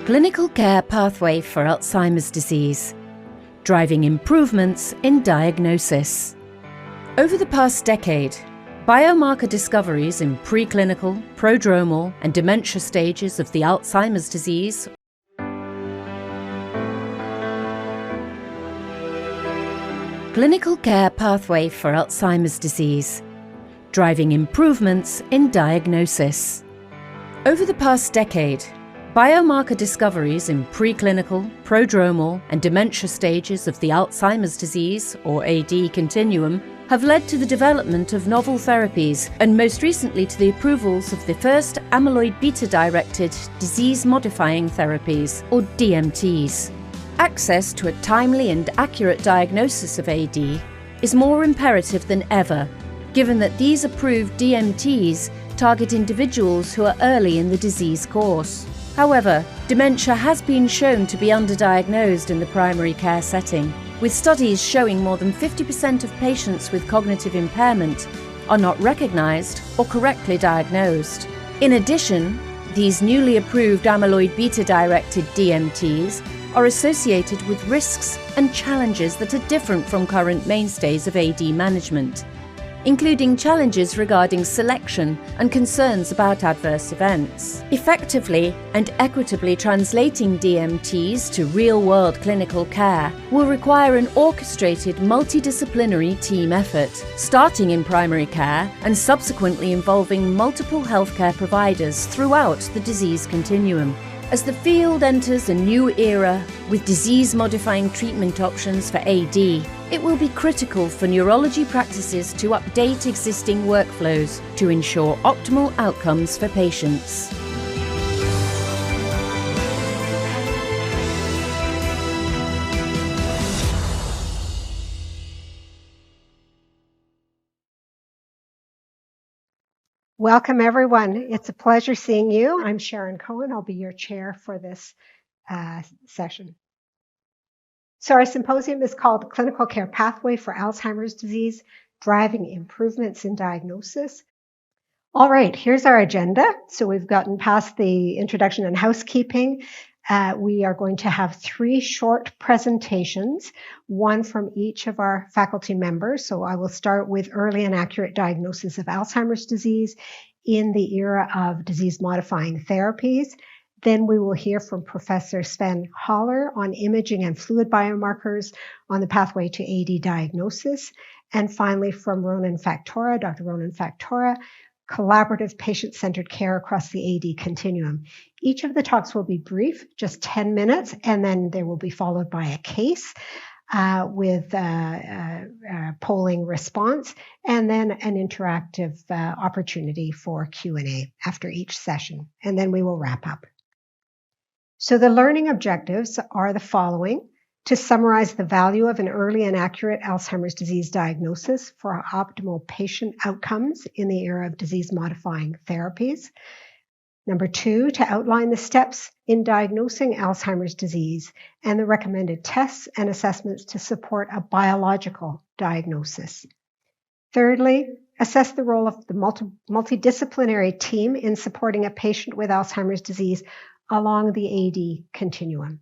Clinical care pathway for Alzheimer's disease, driving improvements in diagnosis. Over the past decade, biomarker discoveries in preclinical, prodromal, and dementia stages of the Alzheimer's disease Clinical care pathway for Alzheimer's disease, driving improvements in diagnosis. Over the past decade, biomarker discoveries in preclinical, prodromal, and dementia stages of the Alzheimer's disease, or AD continuum, have led to the development of novel therapies and most recently to the approvals of the first amyloid beta-directed disease-modifying therapies, or DMTs. Access to a timely and accurate diagnosis of AD is more imperative than ever, given that these approved DMTs target individuals who are early in the disease course. However, dementia has been shown to be underdiagnosed in the primary care setting, with studies showing more than 50% of patients with cognitive impairment are not recognized or correctly diagnosed. In addition, these newly approved amyloid beta-directed DMTs are associated with risks and challenges that are different from current mainstays of AD management, including challenges regarding selection and concerns about adverse events. Effectively and equitably translating DMTs to real-world clinical care will require an orchestrated multidisciplinary team effort, starting in primary care and subsequently involving multiple healthcare providers throughout the disease continuum. As the field enters a new era with disease-modifying treatment options for AD, it will be critical for neurology practices to update existing workflows to ensure optimal outcomes for patients. Welcome, everyone. It's a pleasure seeing you. I'm Sharon Cohen. I'll be your chair for this session. So our symposium is called Clinical Care Pathway for Alzheimer's Disease, Driving Improvements in Diagnosis. All right, here's our agenda. So we've gotten past the introduction and housekeeping. We are going to have 3 short presentations, one from each of our faculty members. So I will start with early and accurate diagnosis of Alzheimer's disease in the era of disease-modifying therapies. Then we will hear from Professor Sven Haller on imaging and fluid biomarkers on the pathway to AD diagnosis. And finally, from Ronan Factora, Dr. Ronan Factora, collaborative patient-centered care across the AD continuum. Each of the talks will be brief, just 10 minutes, and then they will be followed by a case with polling response, and then an interactive opportunity for Q&A after each session, and then we will wrap up. So the learning objectives are the following: to summarize the value of an early and accurate Alzheimer's disease diagnosis for optimal patient outcomes in the era of disease-modifying therapies. Number 2, to outline the steps in diagnosing Alzheimer's disease and the recommended tests and assessments to support a biological diagnosis. Thirdly, assess the role of the multidisciplinary team in supporting a patient with Alzheimer's disease along the AD continuum.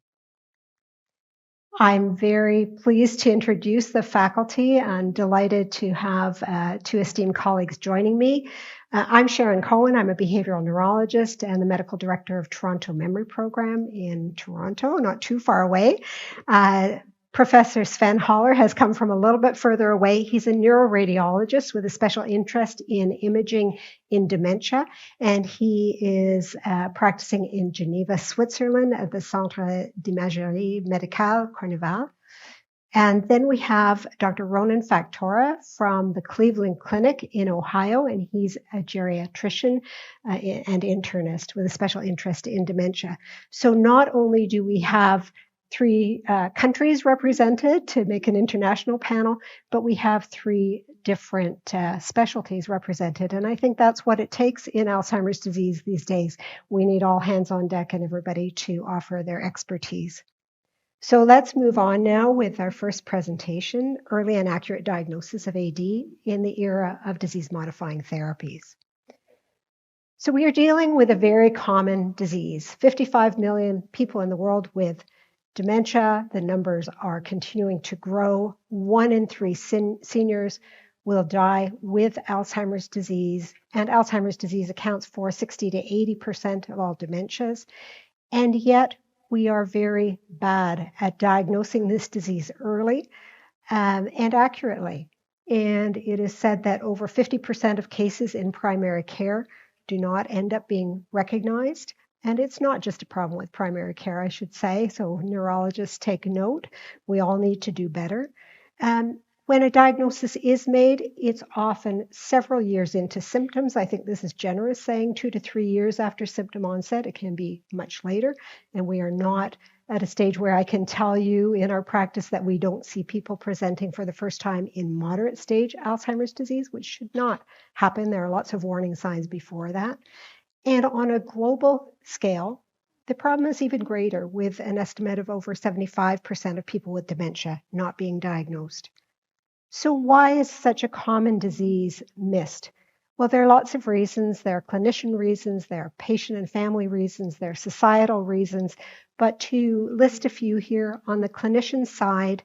I'm very pleased to introduce the faculty and delighted to have 2 esteemed colleagues joining me. I'm Sharon Cohen. I'm a behavioral neurologist and the medical director of Toronto Memory Program in Toronto, not too far away. Professor Sven Haller has come from a little bit further away. He's a neuroradiologist with a special interest in imaging in dementia, and he is practicing in Geneva, Switzerland at the Centre d'Imagerie Médicale Corneval. And then we have Dr. Ronan Factora from the Cleveland Clinic in Ohio, and he's a geriatrician and internist with a special interest in dementia. So not only do we have 3 countries represented to make an international panel, but we have 3 different specialties represented. And I think that's what it takes in Alzheimer's disease these days. We need all hands on deck and everybody to offer their expertise. So let's move on now with our first presentation, Early and Accurate Diagnosis of AD in the Era of Disease-Modifying Therapies. So we are dealing with a very common disease. 55 million people in the world with dementia. The numbers are continuing to grow. 1 in 3 seniors will die with Alzheimer's disease, and Alzheimer's disease accounts for 60 to 80% of all dementias. And yet we are very bad at diagnosing this disease early and accurately. And it is said that over 50% of cases in primary care do not end up being recognized. And it's not just a problem with primary care, I should say. So neurologists take note. We all need to do better. When a diagnosis is made, it's often several years into symptoms. I think this is generous, saying 2 to 3 years after symptom onset. It can be much later, and we are not at a stage where I can tell you in our practice that we don't see people presenting for the first time in moderate stage Alzheimer's disease, which should not happen. There are lots of warning signs before that. And on a global scale, the problem is even greater, with an estimate of over 75% of people with dementia not being diagnosed. So why is such a common disease missed? Well, there are lots of reasons. There are clinician reasons, there are patient and family reasons, there are societal reasons. But to list a few here, on the clinician side,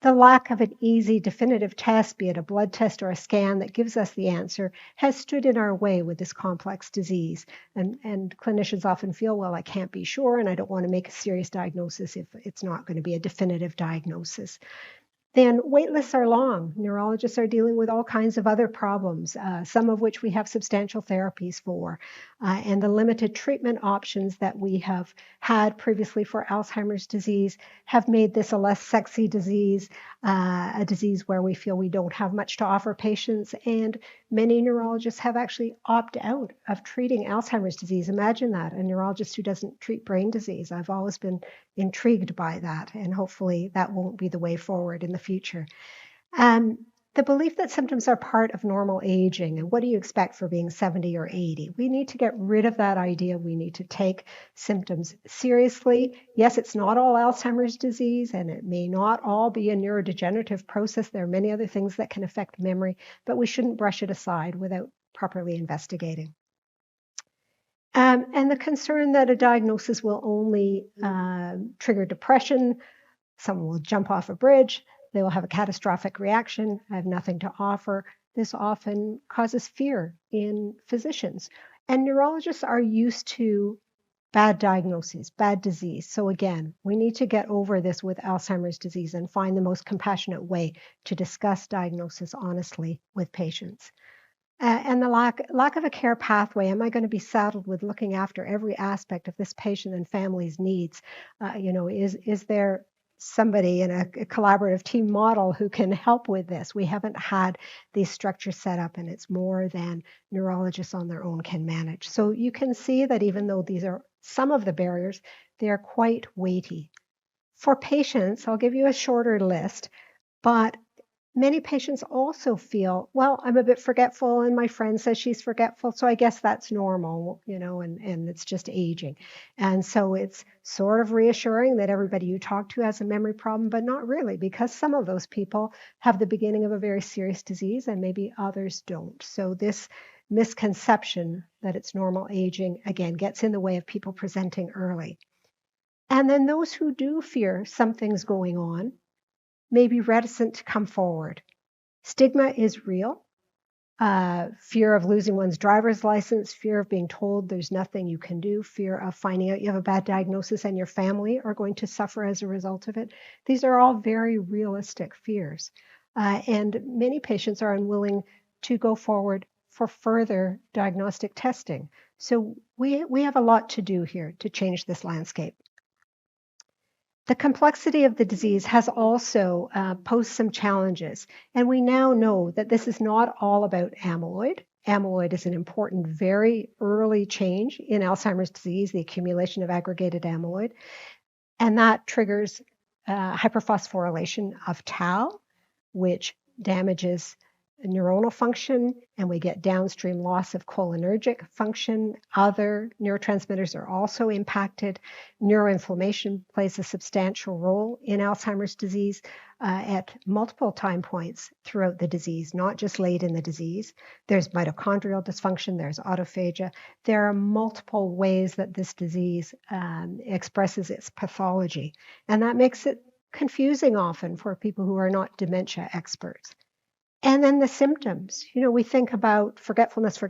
the lack of an easy definitive test, be it a blood test or a scan that gives us the answer, has stood in our way with this complex disease. And clinicians often feel, well, I can't be sure, and I don't want to make a serious diagnosis if it's not going to be a definitive diagnosis. Then wait lists are long. Neurologists are dealing with all kinds of other problems, some of which we have substantial therapies for. And the limited treatment options that we have had previously for Alzheimer's disease have made this a less sexy disease, a disease where we feel we don't have much to offer patients. And many neurologists have actually opted out of treating Alzheimer's disease. Imagine that, a neurologist who doesn't treat brain disease. I've always been intrigued by that, and hopefully that won't be the way forward in the future. The belief that symptoms are part of normal aging, and what do you expect for being 70 or 80? We need to get rid of that idea. We need to take symptoms seriously. Yes, it's not all Alzheimer's disease, and it may not all be a neurodegenerative process. There are many other things that can affect memory, but we shouldn't brush it aside without properly investigating. And the concern that a diagnosis will only trigger depression, someone will jump off a bridge, they will have a catastrophic reaction, I have nothing to offer. This often causes fear in physicians. And neurologists are used to bad diagnoses, bad disease. So again, we need to get over this with Alzheimer's disease and find the most compassionate way to discuss diagnosis honestly with patients. And the lack of a care pathway. Am I going to be saddled with looking after every aspect of this patient and family's needs? Is there somebody in a collaborative team model who can help with this? We haven't had these structures set up, and it's more than neurologists on their own can manage. So you can see that even though these are some of the barriers, they are quite weighty. For patients, I'll give you a shorter list, but many patients also feel, well, I'm a bit forgetful and my friend says she's forgetful, so I guess that's normal, and it's just aging. And so it's sort of reassuring that everybody you talk to has a memory problem, but not really, because some of those people have the beginning of a very serious disease and maybe others don't. So this misconception that it's normal aging, again, gets in the way of people presenting early. And then those who do fear something's going on may be reticent to come forward. Stigma is real. Fear of losing one's driver's license, fear of being told there's nothing you can do, fear of finding out you have a bad diagnosis and your family are going to suffer as a result of it. These are all very realistic fears. And many patients are unwilling to go forward for further diagnostic testing. So we have a lot to do here to change this landscape. The complexity of the disease has also posed some challenges, and we now know that this is not all about amyloid. Amyloid is an important, very early change in Alzheimer's disease, the accumulation of aggregated amyloid, and that triggers hyperphosphorylation of tau, which damages neuronal function, and we get downstream loss of cholinergic function. Other neurotransmitters are also impacted. Neuroinflammation plays a substantial role in Alzheimer's disease at multiple time points throughout the disease, not just late in the disease. There's mitochondrial dysfunction, there's autophagia. There are multiple ways that this disease expresses its pathology, and that makes it confusing often for people who are not dementia experts. And then the symptoms. We think about forgetfulness,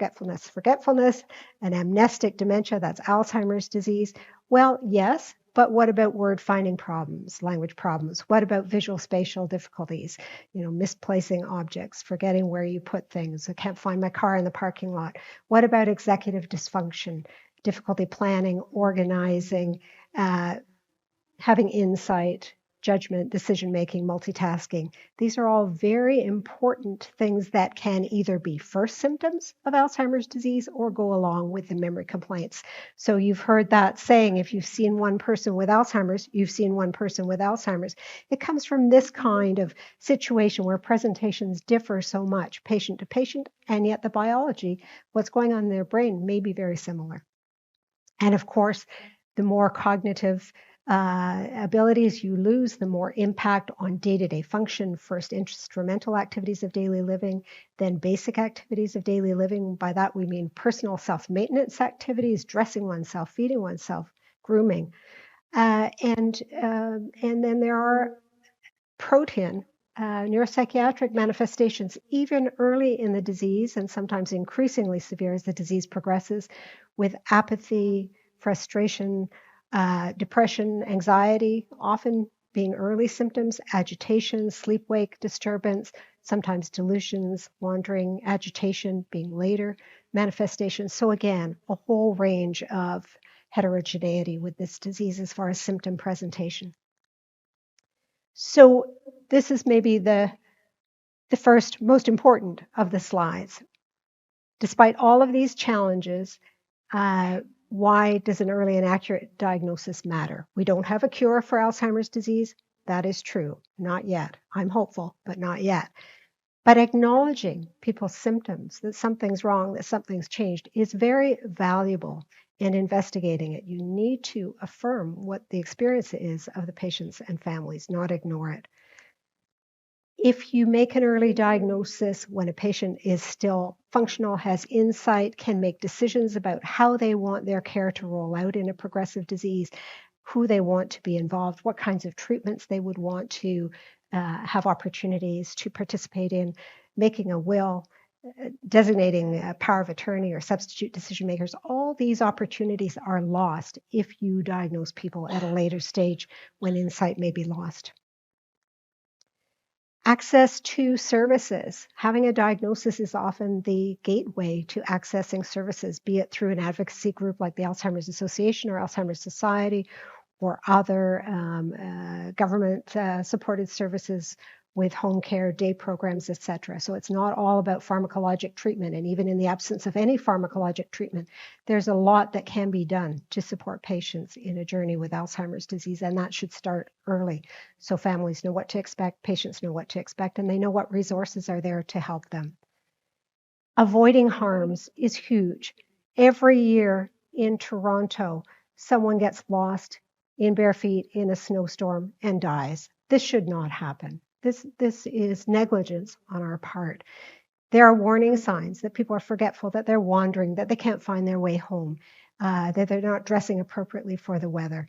and amnestic dementia, that's Alzheimer's disease. Well, yes, but what about word finding problems, language problems? What about visual spatial difficulties? Misplacing objects, forgetting where you put things. I can't find my car in the parking lot. What about executive dysfunction, difficulty planning, organizing, having insight, judgment, decision-making, multitasking? These are all very important things that can either be first symptoms of Alzheimer's disease or go along with the memory complaints. So you've heard that saying, if you've seen one person with Alzheimer's, you've seen one person with Alzheimer's. It comes from this kind of situation where presentations differ so much, patient to patient, and yet the biology, what's going on in their brain, may be very similar. And of course, the more cognitive abilities you lose, the more impact on day-to-day function. First, instrumental activities of daily living, then basic activities of daily living. By that we mean personal self-maintenance activities, dressing oneself, feeding oneself, grooming. And then there are protein neuropsychiatric manifestations, even early in the disease, and sometimes increasingly severe as the disease progresses, with apathy, frustration, depression, anxiety, often being early symptoms, agitation, sleep-wake disturbance, sometimes delusions, wandering, agitation being later manifestations. So again, a whole range of heterogeneity with this disease as far as symptom presentation. So this is maybe the first most important of the slides. Despite all of these challenges, why does an early and accurate diagnosis matter? We don't have a cure for Alzheimer's disease. That is true. Not yet. I'm hopeful, but not yet. But acknowledging people's symptoms, that something's wrong, that something's changed, is very valuable in investigating it. You need to affirm what the experience is of the patients and families, not ignore it. If you make an early diagnosis when a patient is still functional, has insight, can make decisions about how they want their care to roll out in a progressive disease, who they want to be involved, what kinds of treatments they would want to have opportunities to participate in, making a will, designating a power of attorney or substitute decision makers, all these opportunities are lost if you diagnose people at a later stage when insight may be lost. Access to services. Having a diagnosis is often the gateway to accessing services, be it through an advocacy group like the Alzheimer's Association or Alzheimer's Society, or other government-supported services with home care, day programs, etc. So it's not all about pharmacologic treatment, and even in the absence of any pharmacologic treatment, there's a lot that can be done to support patients in a journey with Alzheimer's disease, and that should start early. So families know what to expect, patients know what to expect, and they know what resources are there to help them. Avoiding harms is huge. Every year in Toronto, someone gets lost in bare feet in a snowstorm and dies. This should not happen. This is negligence on our part. There are warning signs that people are forgetful, that they're wandering, that they can't find their way home, that they're not dressing appropriately for the weather,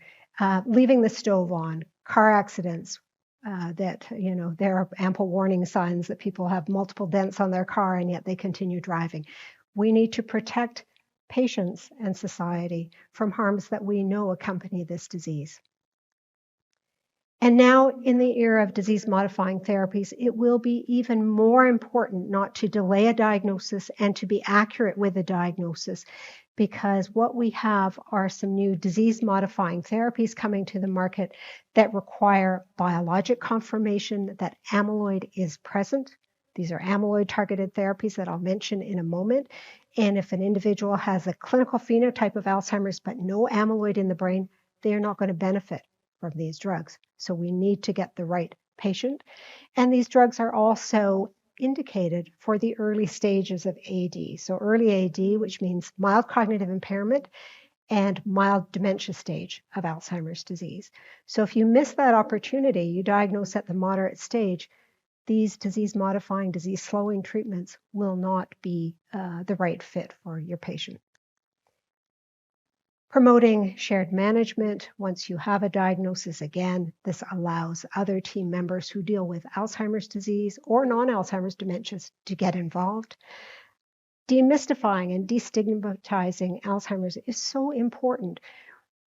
leaving the stove on, car accidents, that there are ample warning signs that people have multiple dents on their car and yet they continue driving. We need to protect patients and society from harms that we know accompany this disease. And now, in the era of disease-modifying therapies, it will be even more important not to delay a diagnosis and to be accurate with a diagnosis, because what we have are some new disease-modifying therapies coming to the market that require biologic confirmation that amyloid is present. These are amyloid-targeted therapies that I'll mention in a moment. And if an individual has a clinical phenotype of Alzheimer's but no amyloid in the brain, they are not going to benefit from these drugs. So we need to get the right patient. And these drugs are also indicated for the early stages of AD. So early AD, which means mild cognitive impairment and mild dementia stage of Alzheimer's disease. So if you miss that opportunity, you diagnose at the moderate stage, these disease-modifying, disease-slowing treatments will not be the right fit for your patient. Promoting shared management. Once you have a diagnosis, again, this allows other team members who deal with Alzheimer's disease or non-Alzheimer's dementias to get involved. Demystifying and destigmatizing Alzheimer's is so important.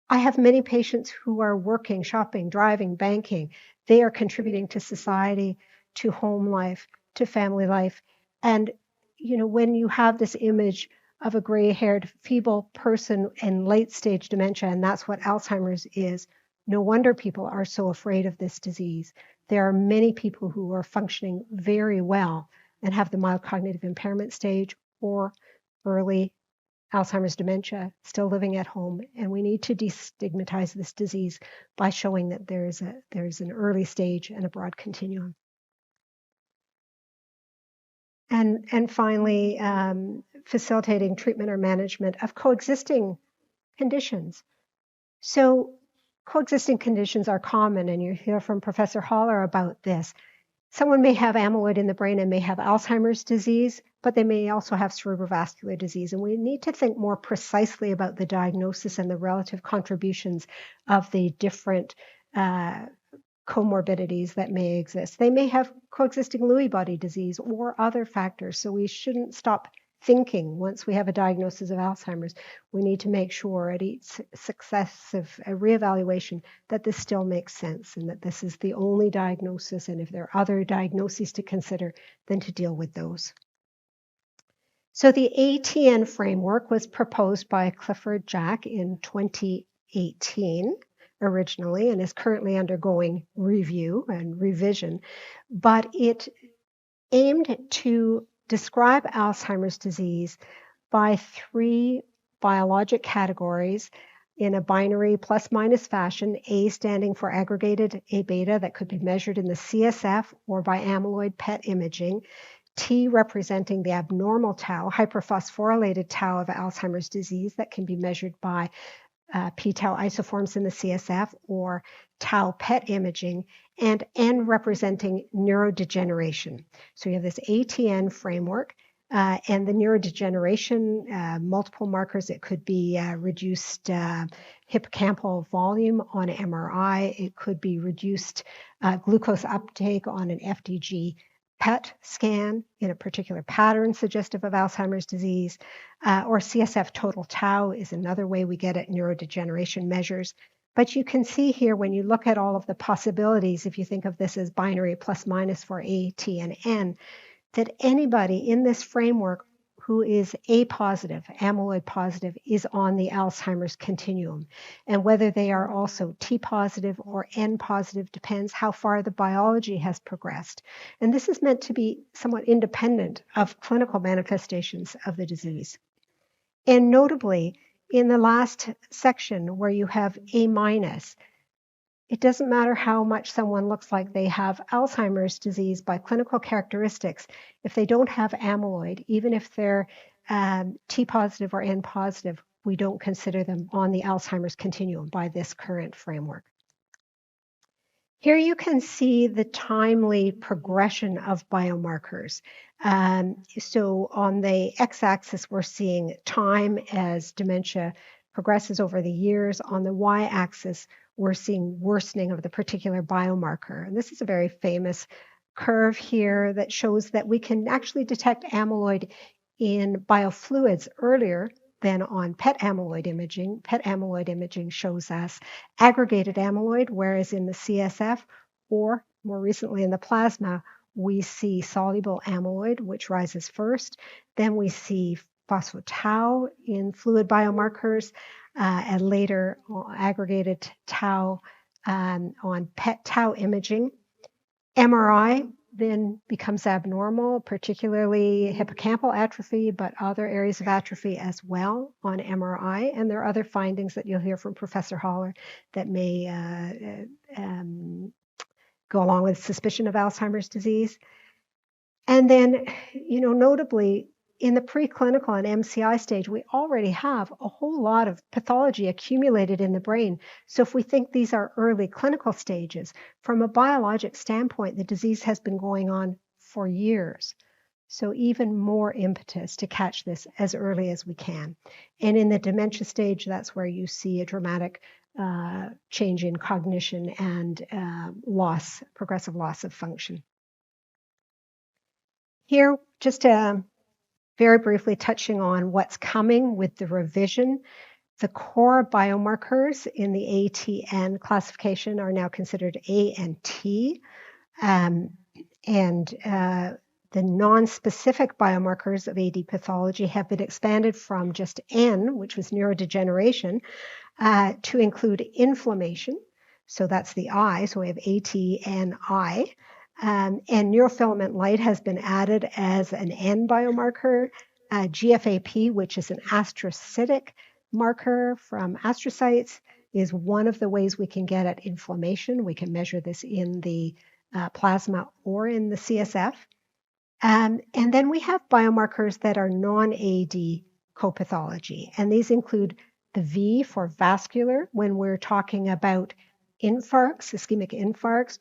I have many patients who are working, shopping, driving, banking. They are contributing to society, to home life, to family life. And, when you have this image of a gray-haired, feeble person in late-stage dementia, and that's what Alzheimer's is, no wonder people are so afraid of this disease. There are many people who are functioning very well and have the mild cognitive impairment stage or early Alzheimer's dementia, still living at home, and we need to destigmatize this disease by showing that there's an early stage and a broad continuum. And finally, facilitating treatment or management of coexisting conditions. So coexisting conditions are common, and you hear from Professor Haller about this. Someone may have amyloid in the brain and may have Alzheimer's disease, but they may also have cerebrovascular disease. And we need to think more precisely about the diagnosis and the relative contributions of the different comorbidities that may exist. They may have coexisting Lewy body disease or other factors. So we shouldn't stop thinking once we have a diagnosis of Alzheimer's. We need to make sure at each successive reevaluation that this still makes sense and that this is the only diagnosis. And if there are other diagnoses to consider, then to deal with those. So the ATN framework was proposed by Clifford Jack in 2018 originally and is currently undergoing review and revision, but it aimed to describe Alzheimer's disease by 3 biologic categories in a binary plus-minus fashion, A standing for aggregated A beta that could be measured in the CSF or by amyloid PET imaging, T representing the abnormal tau, hyperphosphorylated tau of Alzheimer's disease that can be measured by p-tau isoforms in the CSF or tau PET imaging, and N representing neurodegeneration. So you have this ATN framework and the neurodegeneration, multiple markers. It could be reduced hippocampal volume on MRI. It could be reduced glucose uptake on an FDG PET scan in a particular pattern suggestive of Alzheimer's disease, or CSF total tau is another way we get at neurodegeneration measures. But you can see here when you look at all of the possibilities, if you think of this as binary plus minus for A, T, and N, that anybody in this framework who is A positive, amyloid positive, is on the Alzheimer's continuum. And whether they are also T positive or N positive depends how far the biology has progressed. And this is meant to be somewhat independent of clinical manifestations of the disease. And notably, in the last section where you have A minus, it doesn't matter how much someone looks like they have Alzheimer's disease by clinical characteristics. If they don't have amyloid, even if they're T positive or N positive, we don't consider them on the Alzheimer's continuum by this current framework. Here you can see the timely progression of biomarkers. So on the x-axis, we're seeing time as dementia progresses over the years. On the y-axis, we're seeing worsening of the particular biomarker. And this is a very famous curve here that shows that we can actually detect amyloid in biofluids earlier than on PET amyloid imaging. PET amyloid imaging shows us aggregated amyloid, whereas in the CSF or more recently in the plasma, we see soluble amyloid, which rises first. Then we see phospho-tau in fluid biomarkers, and later aggregated tau on PET tau imaging. MRI then becomes abnormal, particularly hippocampal atrophy, but other areas of atrophy as well on MRI. And there are other findings that you'll hear from Professor Haller that may go along with suspicion of Alzheimer's disease. And then, notably, in the preclinical and MCI stage, we already have a whole lot of pathology accumulated in the brain. So if we think these are early clinical stages, from a biologic standpoint, the disease has been going on for years. So even more impetus to catch this as early as we can. And in the dementia stage, that's where you see a dramatic change in cognition and progressive loss of function. Here, just very briefly touching on what's coming with the revision. The core biomarkers in the ATN classification are now considered A and T. The non-specific biomarkers of AD pathology have been expanded from just N, which was neurodegeneration, to include inflammation. So that's the I, so we have ATNI. And neurofilament light has been added as an N biomarker. GFAP, which is an astrocytic marker from astrocytes, is one of the ways we can get at inflammation. We can measure this in the plasma or in the CSF. And then we have biomarkers that are non-AD copathology, and these include the V for vascular when we're talking about infarcts, ischemic infarcts,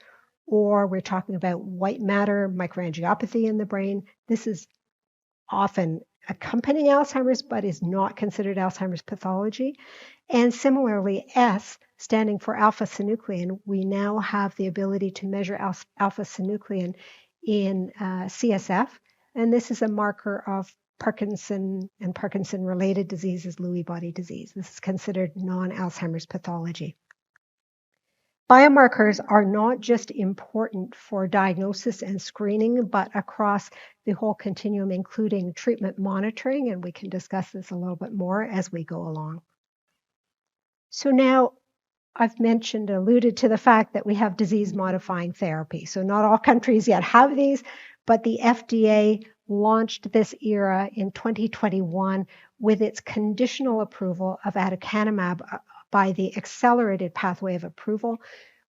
or we're talking about white matter microangiopathy in the brain. This is often accompanying Alzheimer's, but is not considered Alzheimer's pathology. And similarly, S, standing for alpha-synuclein, we now have the ability to measure alpha-synuclein in CSF, and this is a marker of Parkinson and Parkinson-related diseases, Lewy body disease. This is considered non-Alzheimer's pathology. Biomarkers are not just important for diagnosis and screening, but across the whole continuum, including treatment monitoring, and we can discuss this a little bit more as we go along. So now, I've alluded to the fact that we have disease-modifying therapy. So not all countries yet have these, but the FDA launched this era in 2021 with its conditional approval of aducanumab by the accelerated pathway of approval,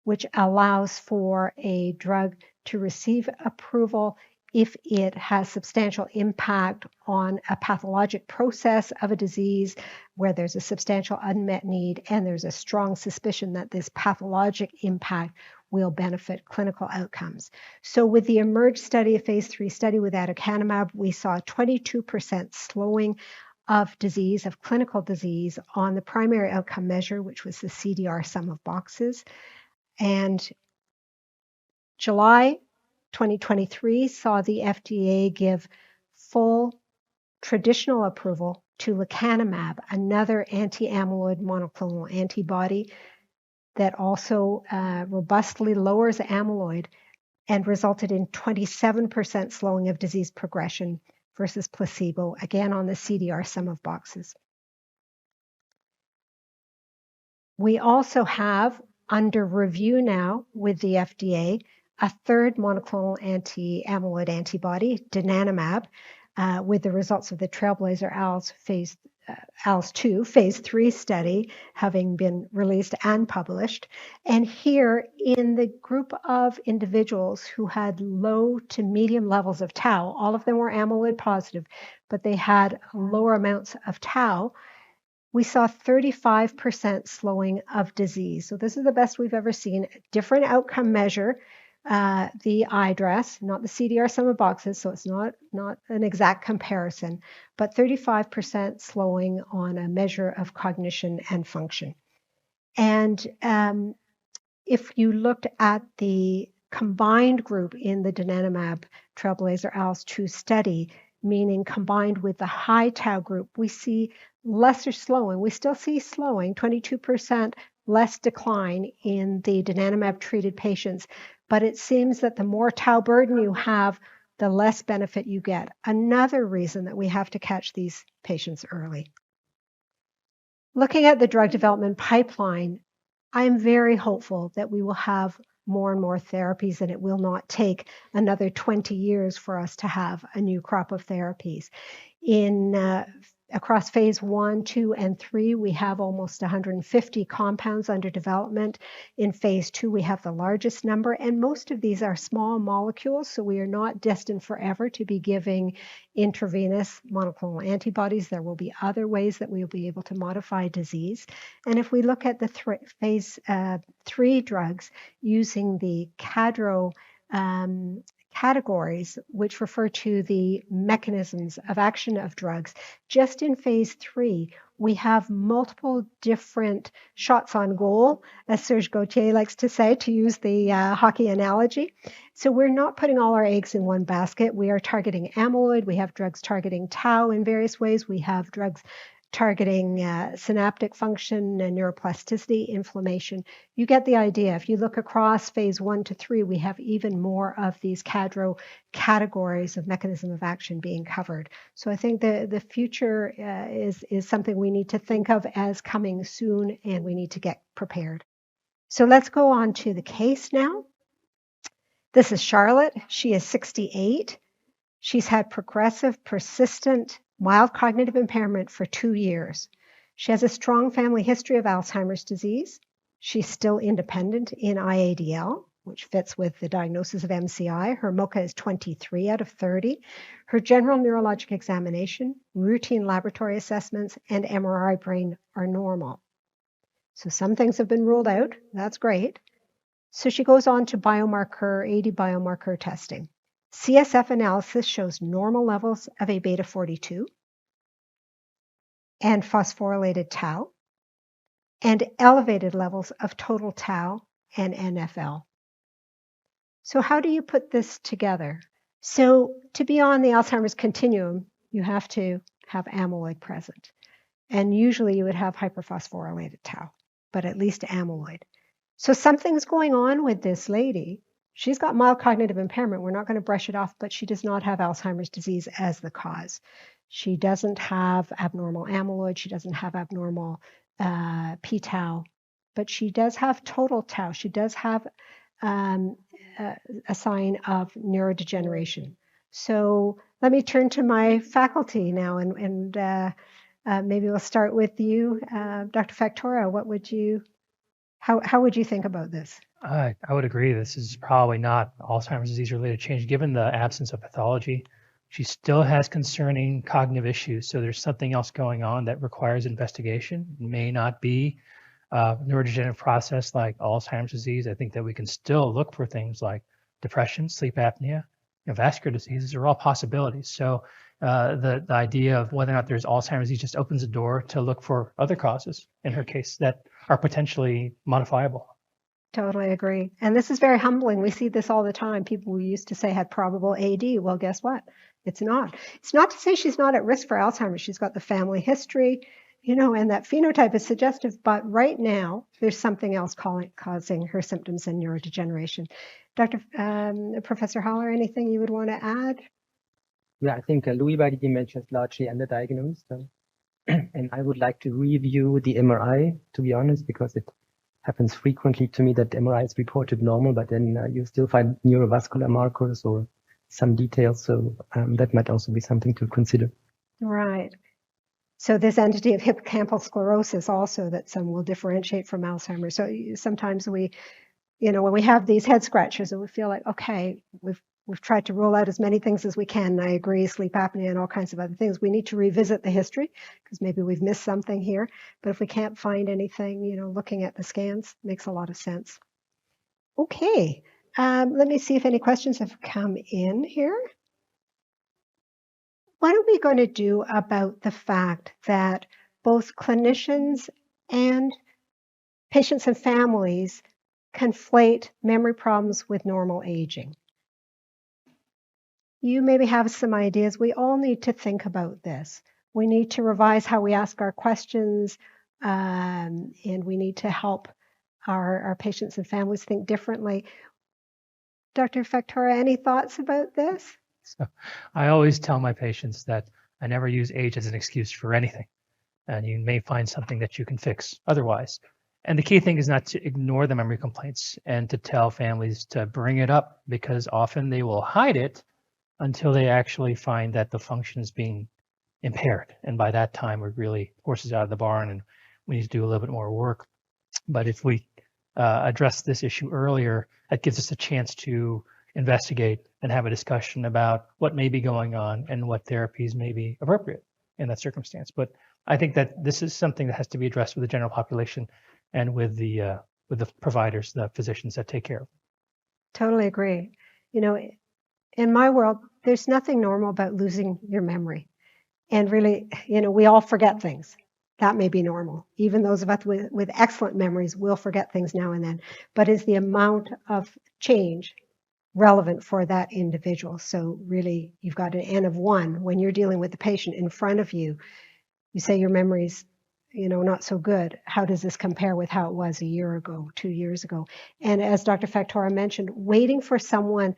which allows for a drug to receive approval if it has substantial impact on a pathologic process of a disease where there's a substantial unmet need and there's a strong suspicion that this pathologic impact will benefit clinical outcomes. So with the EMERGE study, a phase 3 study with aducanumab, we saw 22% slowing of disease, of clinical disease on the primary outcome measure, which was the CDR sum of boxes. And July 2023 saw the FDA give full traditional approval to lecanemab, another anti-amyloid monoclonal antibody that also robustly lowers amyloid and resulted in 27% slowing of disease progression versus placebo, again on the CDR sum of boxes. We also have under review now with the FDA a third monoclonal anti-amyloid antibody, donanemab, with the results of the Trailblazer ALS2 phase 3 study having been released and published. And here in the group of individuals who had low to medium levels of tau, all of them were amyloid positive, but they had lower amounts of tau, we saw 35% slowing of disease. So this is the best we've ever seen. Different outcome measure, the iAddress, not the CDR sum of boxes, so it's not an exact comparison, but 35% slowing on a measure of cognition and function. And if you looked at the combined group in the donanemab Trailblazer ALS2 study, meaning combined with the high tau group, we see lesser slowing. We still see slowing, 22% less decline in the donanemab treated patients, but it seems that the more tau burden you have, the less benefit you get. Another reason that we have to catch these patients early. Looking at the drug development pipeline, I am very hopeful that we will have more and more therapies, and it will not take another 20 years for us to have a new crop of therapies. In Across phase 1, 2, and 3, we have almost 150 compounds under development. In phase 2, we have the largest number, and most of these are small molecules, so we are not destined forever to be giving intravenous monoclonal antibodies. There will be other ways that we will be able to modify disease. And if we look at the phase 3 drugs using the CADRO categories, which refer to the mechanisms of action of drugs, just in phase 3, we have multiple different shots on goal, as Serge Gauthier likes to say, to use the hockey analogy. So we're not putting all our eggs in one basket. We are targeting amyloid. We have drugs targeting tau in various ways. We have drugs targeting synaptic function and neuroplasticity, inflammation. You get the idea. If you look across phase 1 to 3, we have even more of these CADRO categories of mechanism of action being covered. So I think the future is something we need to think of as coming soon, and we need to get prepared. So let's go on to the case now. This is Charlotte. She is 68. She's had progressive, persistent, mild cognitive impairment for 2 years. She has a strong family history of Alzheimer's disease. She's still independent in IADL, which fits with the diagnosis of MCI. Her MoCA is 23 out of 30. Her general neurologic examination, routine laboratory assessments, and MRI brain are normal. So some things have been ruled out. That's great. So she goes on to biomarker, 80 biomarker testing. CSF analysis shows normal levels of A-beta 42 and phosphorylated tau, and elevated levels of total tau and NFL. So how do you put this together? So to be on the Alzheimer's continuum, you have to have amyloid present. And usually you would have hyperphosphorylated tau, but at least amyloid. So something's going on with this lady. She's got mild cognitive impairment. We're not going to brush it off, but she does not have Alzheimer's disease as the cause. She doesn't have abnormal amyloid. She doesn't have abnormal p-tau, but she does have total tau. She does have a sign of neurodegeneration. So let me turn to my faculty now, and maybe we'll start with you, Dr. Factora. How would you think about this? I would agree. This is probably not Alzheimer's disease related change, given the absence of pathology. She still has concerning cognitive issues, so there's something else going on that requires investigation. It may not be a neurodegenerative process like Alzheimer's disease. I think that we can still look for things like depression, sleep apnea, vascular diseases are all possibilities. So the idea of whether or not there's Alzheimer's disease just opens the door to look for other causes, in her case, that are potentially modifiable. Totally agree. And this is very humbling. We see this all the time. People who used to say had probable AD. Well, guess what? It's not. It's not to say she's not at risk for Alzheimer's. She's got the family history, and that phenotype is suggestive. But right now, there's something else causing her symptoms and neurodegeneration. Professor Haller, anything you would want to add? Yeah, I think Lewy body dementia is largely underdiagnosed. And I would like to review the MRI, to be honest, because it happens frequently to me that MRI is reported normal, but then you still find neurovascular markers or some details. So that might also be something to consider. Right. So this entity of hippocampal sclerosis also that some will differentiate from Alzheimer's. So sometimes we, when we have these head scratches and we feel like, okay, we've tried to rule out as many things as we can. I agree, sleep apnea and all kinds of other things. We need to revisit the history because maybe we've missed something here. But if we can't find anything, looking at the scans makes a lot of sense. Okay, let me see if any questions have come in here. What are we going to do about the fact that both clinicians and patients and families conflate memory problems with normal aging? You maybe have some ideas. We all need to think about this. We need to revise how we ask our questions, and we need to help our patients and families think differently. Dr. Factora, any thoughts about this? So I always tell my patients that I never use age as an excuse for anything, and you may find something that you can fix otherwise. And the key thing is not to ignore the memory complaints and to tell families to bring it up, because often they will hide it until they actually find that the function is being impaired. And by that time, we're really horses out of the barn and we need to do a little bit more work. But if we address this issue earlier, that gives us a chance to investigate and have a discussion about what may be going on and what therapies may be appropriate in that circumstance. But I think that this is something that has to be addressed with the general population and with the providers, the physicians that take care of them. Totally agree. You know, in my world, there's nothing normal about losing your memory. And really, you know, we all forget things. That may be normal. Even those of us with excellent memories will forget things now and then. But is the amount of change relevant for that individual? So really, you've got an N of 1. When you're dealing with the patient in front of you, you say your memory's, you know, not so good. How does this compare with how it was a year ago, 2 years ago? And as Dr. Factora mentioned, waiting for someone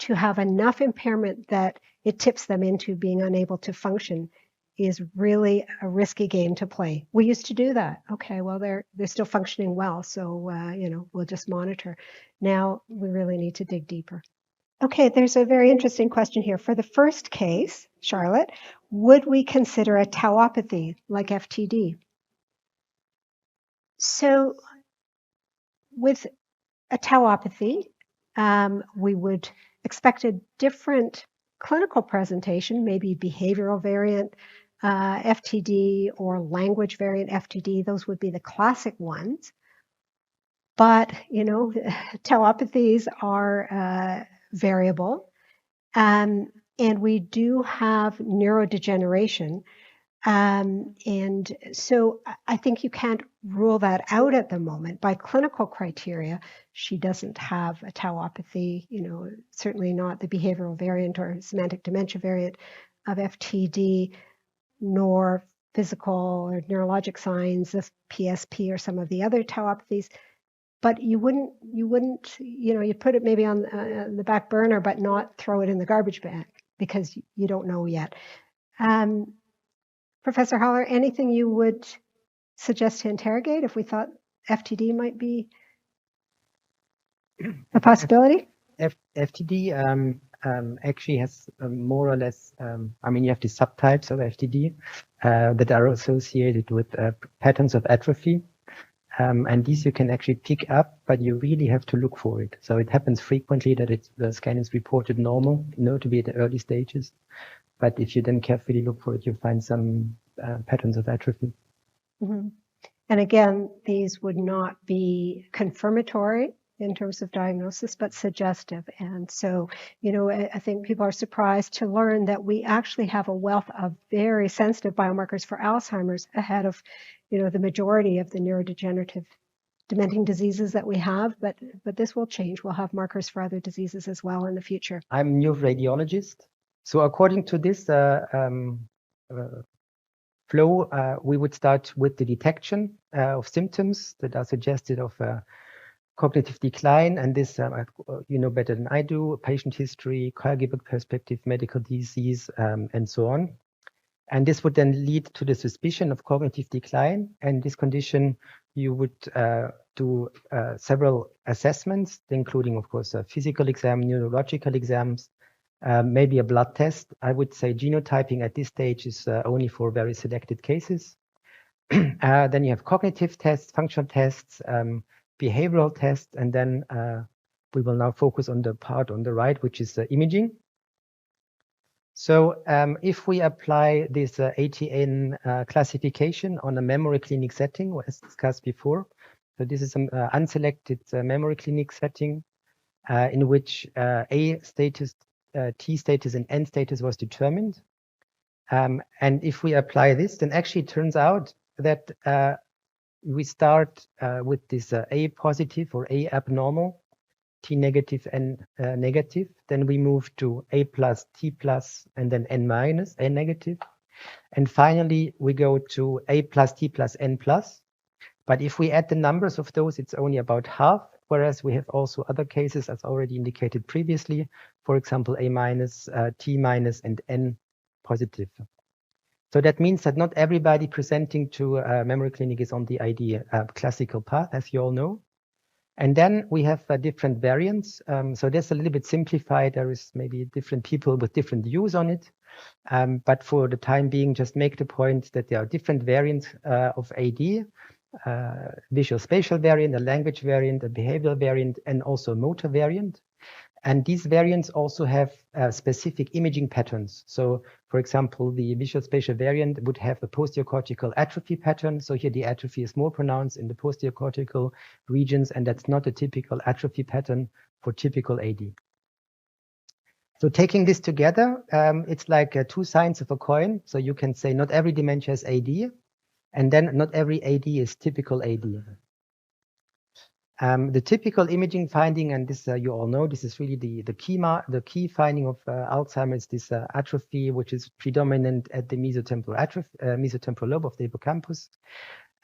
to have enough impairment that it tips them into being unable to function is really a risky game to play. We used to do that. Okay, well, they're still functioning well, so you know, we'll just monitor. Now we really need to dig deeper. Okay, there's a very interesting question here. For the first case, Charlotte, would we consider a tauopathy like FTD? So with a tauopathy, we would expect a different clinical presentation, maybe behavioral variant FTD or language variant FTD. Those would be the classic ones. But, you know, tauopathies are variable. And we do have neurodegeneration. And so I think you can't rule that out at the moment. By clinical criteria, she doesn't have a tauopathy, you know, certainly not the behavioral variant or semantic dementia variant of FTD, nor physical or neurologic signs of PSP or some of the other tauopathies. But you wouldn't, you know, you'd put it maybe on the back burner, but not throw it in the garbage bag because you don't know yet. Professor Haller, anything you would suggest to interrogate if we thought FTD might be a possibility? FTD actually has more or less, I mean, you have the subtypes of FTD that are associated with patterns of atrophy. And these you can actually pick up, but you really have to look for it. So it happens frequently that the scan is reported normal, you know, to be at the early stages. But if you then carefully look for it, you find some patterns of atrophy. Mm-hmm. And again, these would not be confirmatory in terms of diagnosis, but suggestive. And so, you know, I think people are surprised to learn that we actually have a wealth of very sensitive biomarkers for Alzheimer's ahead of, you know, the majority of the neurodegenerative dementing diseases that we have. But this will change. We'll have markers for other diseases as well in the future. I'm a neuroradiologist. So according to this flow, we would start with the detection of symptoms that are suggestive of cognitive decline, and this you know better than I do: patient history, caregiver perspective, medical disease, and so on. And this would then lead to the suspicion of cognitive decline. And this condition, you would do several assessments, including, of course, a physical exam, neurological exams, maybe a blood test. I would say genotyping at this stage is only for very selected cases. Then you have cognitive tests, functional tests, behavioral tests, and then we will now focus on the part on the right, which is imaging. So if we apply this ATN classification on a memory clinic setting, as discussed before, so this is an unselected memory clinic setting in which A status, T status, and N status was determined. And if we apply this, then actually it turns out that we start with this A positive or A abnormal, T negative, N negative. Then we move to A plus, T plus, and then N minus, N negative. And finally, we go to A plus, T plus, N plus. But if we add the numbers of those, it's only about half, whereas we have also other cases, as already indicated previously, for example, A minus, T minus, and N positive. So that means that not everybody presenting to a memory clinic is on the ID classical path, as you all know. And then we have different variants. So that's a little bit simplified. There is maybe different people with different views on it. But for the time being, just make the point that there are different variants of AD, visual spatial variant, a language variant, a behavioral variant, and also a motor variant. And these variants also have specific imaging patterns. So, for example, the visual spatial variant would have a posterior cortical atrophy pattern. So here the atrophy is more pronounced in the posterior cortical regions, and that's not a typical atrophy pattern for typical AD. So taking this together, it's like two sides of a coin. So you can say not every dementia is AD, and then not every AD is typical AD. The typical imaging finding, and this you all know, this is really the key finding of Alzheimer's, this atrophy, which is predominant at the mesotemporal lobe of the hippocampus.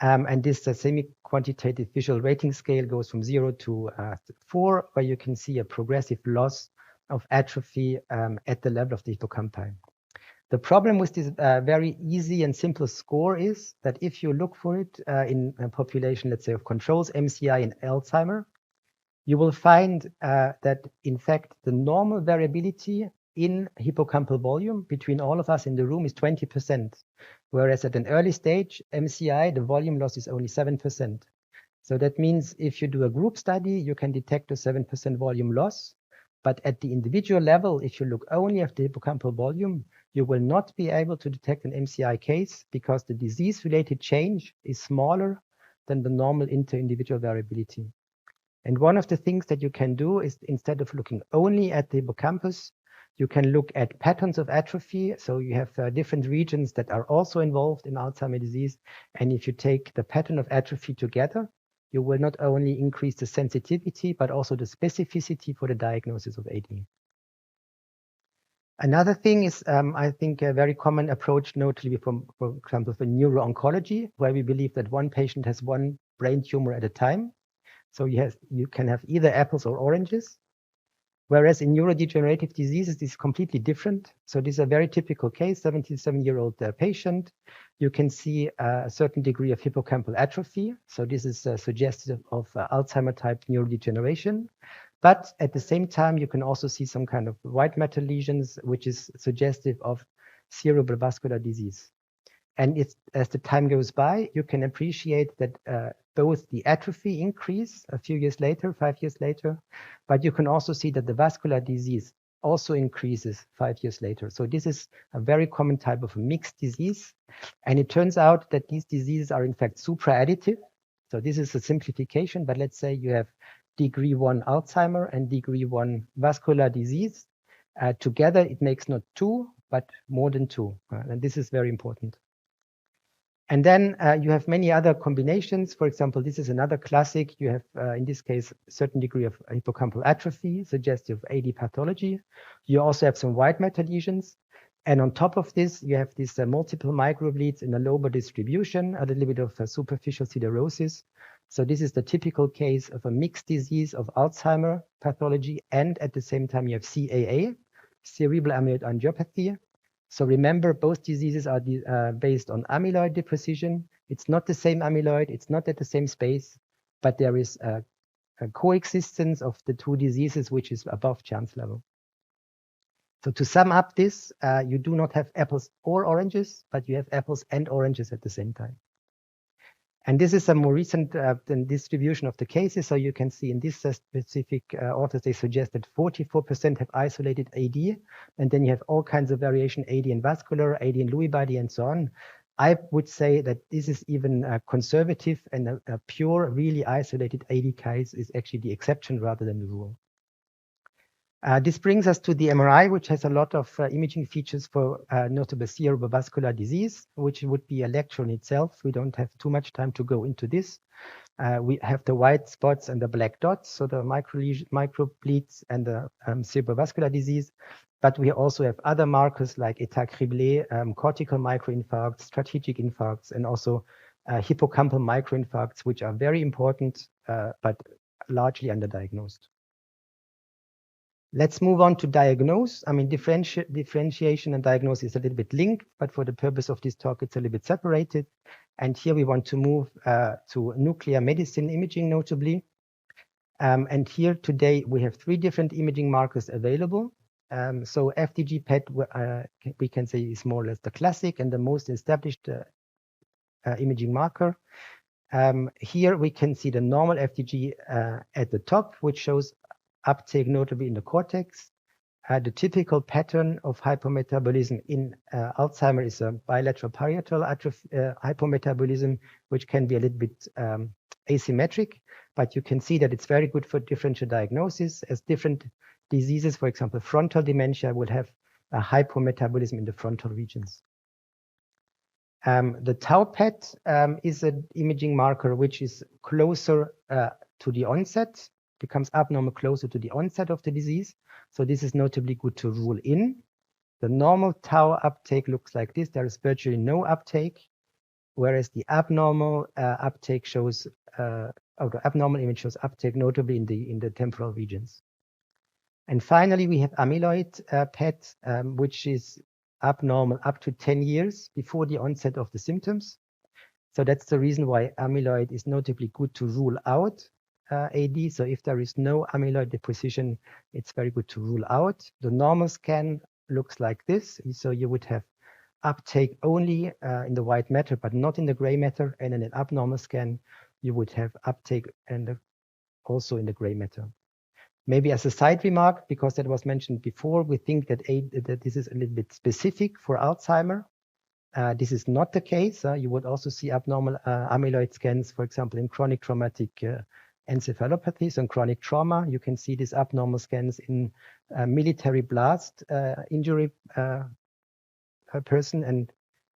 And this semi-quantitative visual rating scale goes from 0 to 4, where you can see a progressive loss of atrophy at the level of the hippocampi. The problem with this very easy and simple score is that if you look for it in a population, let's say, of controls, MCI and Alzheimer, you will find that, in fact, the normal variability in hippocampal volume between all of us in the room is 20%, whereas at an early stage, MCI, the volume loss is only 7%. So that means if you do a group study, you can detect a 7% volume loss. But at the individual level, if you look only at the hippocampal volume, you will not be able to detect an MCI case because the disease-related change is smaller than the normal inter-individual variability. And one of the things that you can do is, instead of looking only at the hippocampus, you can look at patterns of atrophy. So you have different regions that are also involved in Alzheimer's disease. And if you take the pattern of atrophy together, you will not only increase the sensitivity, but also the specificity for the diagnosis of AD. Another thing is, I think, a very common approach, notably from, for example, for neuro-oncology, where we believe that one patient has one brain tumor at a time. So you can have either apples or oranges. Whereas in neurodegenerative diseases, this is completely different. So this is a very typical case, 77-year-old patient. You can see a certain degree of hippocampal atrophy. So this is suggestive of Alzheimer-type neurodegeneration. But at the same time, you can also see some kind of white matter lesions, which is suggestive of cerebrovascular disease. And as the time goes by, you can appreciate that both the atrophy increase a few years later, 5 years later, but you can also see that the vascular disease also increases 5 years later. So this is a very common type of mixed disease. And it turns out that these diseases are in fact supraadditive. So this is a simplification, but let's say you have degree 1 Alzheimer and degree 1 vascular disease. Together, it makes not 2, but more than 2. And this is very important. And then you have many other combinations. For example, this is another classic. You have, in this case, a certain degree of hippocampal atrophy, suggestive of AD pathology. You also have some white matter lesions. And on top of this, you have these multiple microbleeds in a lobar distribution, a little bit of superficial siderosis. So this is the typical case of a mixed disease of Alzheimer pathology. And at the same time, you have CAA, cerebral amyloid angiopathy. So remember, both diseases are based on amyloid deposition. It's not the same amyloid. It's not at the same space, but there is a coexistence of the two diseases, which is above chance level. So to sum up this, you do not have apples or oranges, but you have apples and oranges at the same time. And this is a more recent distribution of the cases. So you can see in this specific authors, they suggest that 44% have isolated AD, and then you have all kinds of variation, AD in vascular, AD in Lewy body, and so on. I would say that this is even conservative, and a pure, really isolated AD case is actually the exception rather than the rule. This brings us to the MRI, which has a lot of imaging features for notable cerebrovascular disease, which would be a lecture in itself. We don't have too much time to go into this. We have the white spots and the black dots, so the microbleeds and the cerebrovascular disease. But we also have other markers like état criblé, cortical microinfarcts, strategic infarcts, and also hippocampal microinfarcts, which are very important, but largely underdiagnosed. Let's move on to diagnose. I mean, differentiation and diagnosis is a little bit linked, but for the purpose of this talk, it's a little bit separated. And here we want to move to nuclear medicine imaging, notably. And here today, we have 3 different imaging markers available. So FDG PET, we can say, is more or less the classic and the most established imaging marker. Here we can see the normal FDG at the top, which shows uptake notably in the cortex. The typical pattern of hypometabolism in Alzheimer is a bilateral parietal hypometabolism, which can be a little bit asymmetric, but you can see that it's very good for differential diagnosis, as different diseases, for example, frontal dementia, would have a hypometabolism in the frontal regions. The tau PET is an imaging marker which is closer to the onset, becomes abnormal closer to the onset of the disease. So this is notably good to rule in. The normal tau uptake looks like this. There is virtually no uptake, whereas the abnormal uptake shows, or the abnormal image shows uptake notably in the temporal regions. And finally, we have amyloid PET, which is abnormal up to 10 years before the onset of the symptoms. So that's the reason why amyloid is notably good to rule out AD. So if there is no amyloid deposition, it's very good to rule out. The normal scan looks like this. So you would have uptake only in the white matter, but not in the gray matter. And in an abnormal scan, you would have uptake and also in the gray matter. Maybe as a side remark, because that was mentioned before, we think that this is a little bit specific for Alzheimer. This is not the case. You would also see abnormal amyloid scans, for example, in chronic traumatic encephalopathies and chronic trauma. You can see these abnormal scans in military blast injury person. And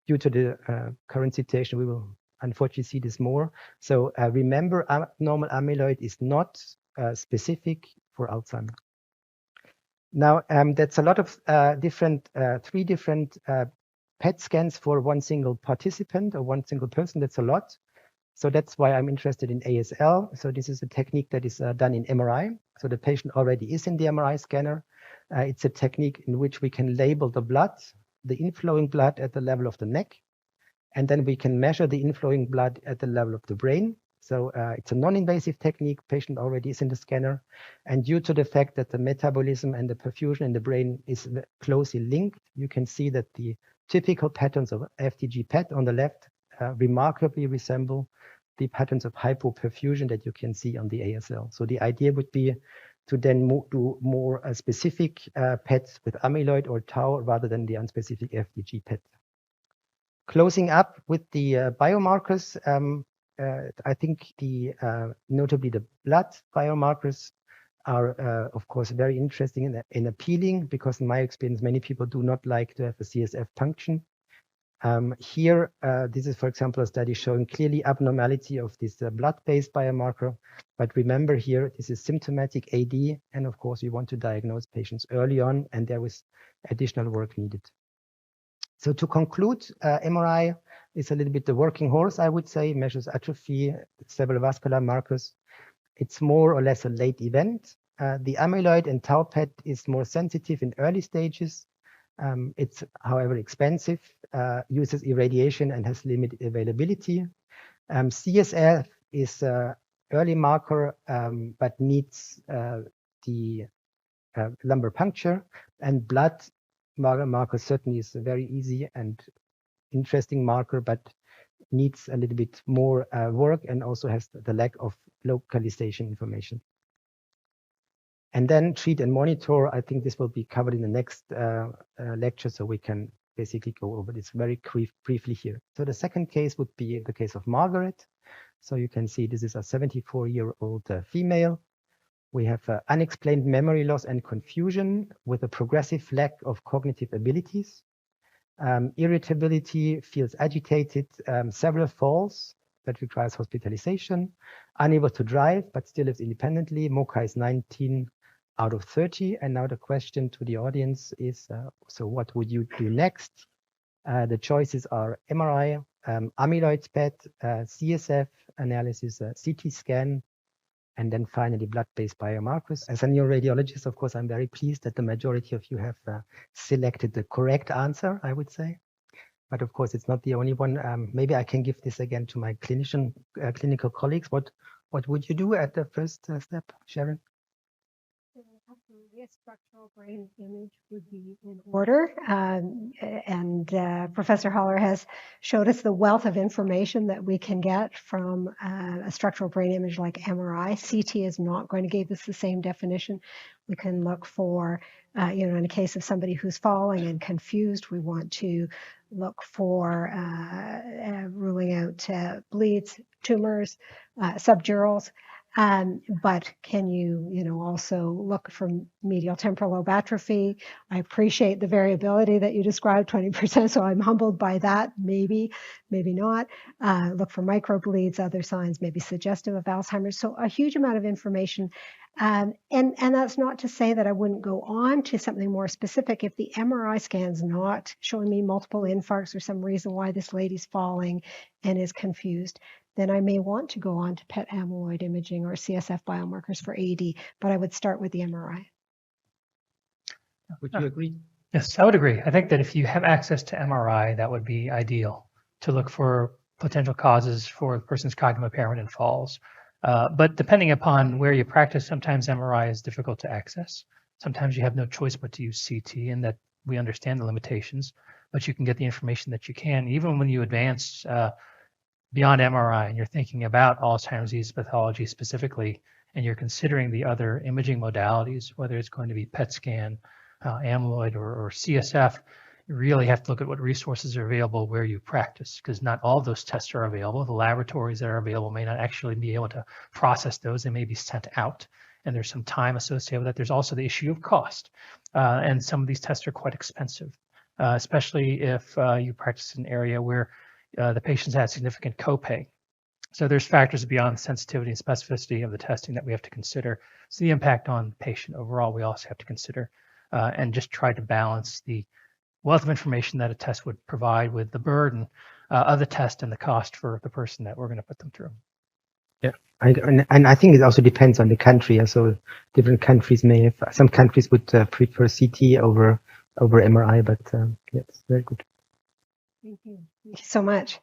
due to the current situation, we will unfortunately see this more. So remember, abnormal amyloid is not specific for Alzheimer. Now, that's a lot of three different PET scans for one single participant or one single person. That's a lot. So that's why I'm interested in ASL. So this is a technique that is done in MRI. So the patient already is in the MRI scanner. It's a technique in which we can label the blood, the inflowing blood at the level of the neck, and then we can measure the inflowing blood at the level of the brain. So it's a non-invasive technique. Patient already is in the scanner. And due to the fact that the metabolism and the perfusion in the brain is closely linked, you can see that the typical patterns of FDG PET on the left remarkably resemble the patterns of hypoperfusion that you can see on the ASL. So the idea would be to then do more specific PETs with amyloid or tau rather than the unspecific FDG PET. Closing up with the biomarkers, I think notably the blood biomarkers are, of course, very interesting and appealing, because in my experience, many people do not like to have a CSF punction. Here, this is, for example, a study showing clearly abnormality of this blood-based biomarker. But remember here, this is symptomatic AD. And of course, we want to diagnose patients early on, and there was additional work needed. So to conclude, MRI is a little bit the working horse, I would say, measures atrophy, several vascular markers. It's more or less a late event. The amyloid and tau PET is more sensitive in early stages. It's, however, expensive, uses irradiation and has limited availability. CSF is an early marker, but needs the lumbar puncture, and blood marker certainly is a very easy and interesting marker, but needs a little bit more work and also has the lack of localization information. And then treat and monitor. I think this will be covered in the next lecture, so we can basically go over this very briefly here. So the second case would be the case of Margaret. So you can see this is a 74-year-old female. We have unexplained memory loss and confusion with a progressive lack of cognitive abilities. Irritability, feels agitated, several falls that requires hospitalization, unable to drive, but still lives independently. MoCA is 19 out of 30. And now the question to the audience is, so what would you do next? The choices are MRI, amyloid PET, CSF analysis, CT scan, and then finally blood-based biomarkers. As a neuroradiologist, of course, I'm very pleased that the majority of you have selected the correct answer, I would say. But of course, it's not the only one. Maybe I can give this again to my clinical colleagues. What would you do at the first step, Sharon? Absolutely. a structural brain image would be in order. Professor Haller has showed us the wealth of information that we can get from a structural brain image like MRI. CT is not going to give us the same definition. We can look for, in a case of somebody who's falling and confused, we want to look for ruling out bleeds, tumors, subdurals. But can you, also look for medial temporal lobe atrophy? I appreciate the variability that you described, 20%, so I'm humbled by that. Maybe not. Look for microbleeds, other signs maybe suggestive of Alzheimer's. So a huge amount of information. And that's not to say that I wouldn't go on to something more specific. If the MRI scan's not showing me multiple infarcts or some reason why this lady's falling and is confused, then I may want to go on to PET amyloid imaging or CSF biomarkers for AD, but I would start with the MRI. Would you agree? Yes, I would agree. I think that if you have access to MRI, that would be ideal to look for potential causes for the person's cognitive impairment and falls. But depending upon where you practice, sometimes MRI is difficult to access. Sometimes you have no choice but to use CT, and that we understand the limitations, but you can get the information that you can. Even when you advance beyond MRI and you're thinking about Alzheimer's disease pathology specifically, and you're considering the other imaging modalities, whether it's going to be PET scan, amyloid, or CSF, you really have to look at what resources are available where you practice, because not all of those tests are available. The laboratories that are available may not actually be able to process those. They may be sent out, and there's some time associated with that. There's also the issue of cost, and some of these tests are quite expensive, especially if you practice in an area where the patients had significant copay. So there's factors beyond the sensitivity and specificity of the testing that we have to consider. So the impact on the patient overall, we also have to consider, and just try to balance the wealth of information that a test would provide with the burden of the test and the cost for the person that we're going to put them through. Yeah, and I think it also depends on the country. So different countries may have, some countries would prefer CT over MRI, but yes, very good. Thank you. Thank you so much.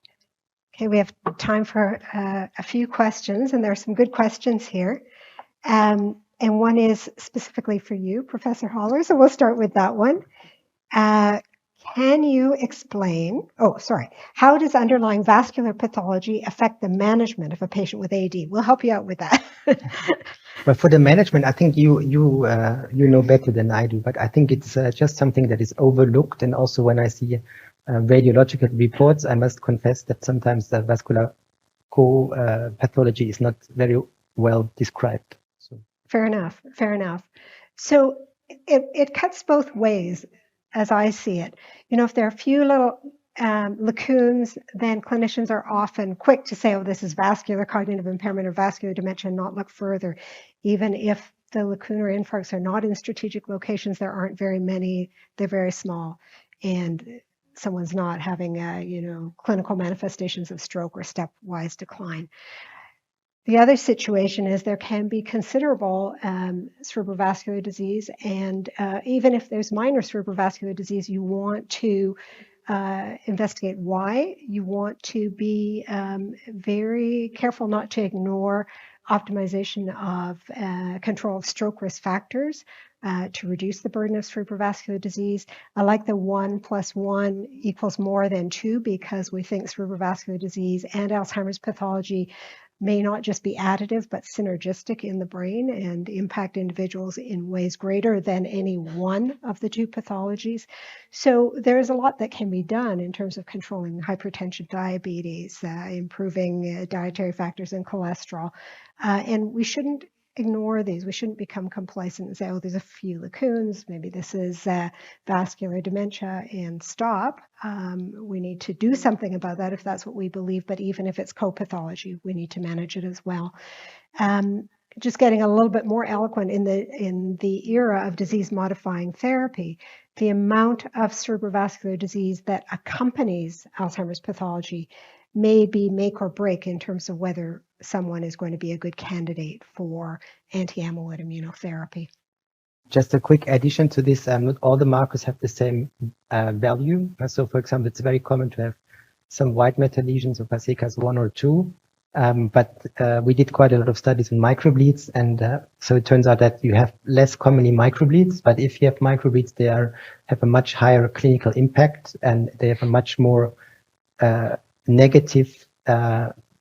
Okay, we have time for a few questions, and there are some good questions here. And one is specifically for you, Professor Haller, so we'll start with that one. Can you explain, how does underlying vascular pathology affect the management of a patient with AD? We'll help you out with that. Well, for the management, I think you know better than I do, but I think it's just something that is overlooked. And also when I see radiological reports, I must confess that sometimes the vascular pathology is not very well described. So. Fair enough. So it cuts both ways, as I see it. If there are a few little lacunes, then clinicians are often quick to say, oh, this is vascular cognitive impairment or vascular dementia, and not look further. Even if the lacunar infarcts are not in strategic locations, there aren't very many, they're very small, and someone's not having clinical manifestations of stroke or stepwise decline. The other situation is there can be considerable cerebrovascular disease, and even if there's minor cerebrovascular disease, you want to investigate why. You want to be very careful not to ignore optimization of control of stroke risk factors to reduce the burden of cerebrovascular disease. I like the 1 + 1 = more than 2, because we think cerebrovascular disease and Alzheimer's pathology may not just be additive, but synergistic in the brain and impact individuals in ways greater than any one of the two pathologies. So there's a lot that can be done in terms of controlling hypertension, diabetes, improving dietary factors and cholesterol. And we shouldn't ignore these. We shouldn't become complacent and say, oh, there's a few lacunes, maybe this is vascular dementia, and stop. We need to do something about that if that's what we believe, but even if it's co-pathology, we need to manage it as well. Just getting a little bit more eloquent in the era of disease-modifying therapy, the amount of cerebrovascular disease that accompanies Alzheimer's pathology may be make or break in terms of whether someone is going to be a good candidate for anti-amyloid immunotherapy. Just a quick addition to this, not all the markers have the same value. So for example, it's very common to have some white matter lesions of Fasekas 1 or 2, But we did quite a lot of studies on microbleeds, and so it turns out that you have less commonly microbleeds, but if you have microbleeds, they have a much higher clinical impact, and they have a much more negative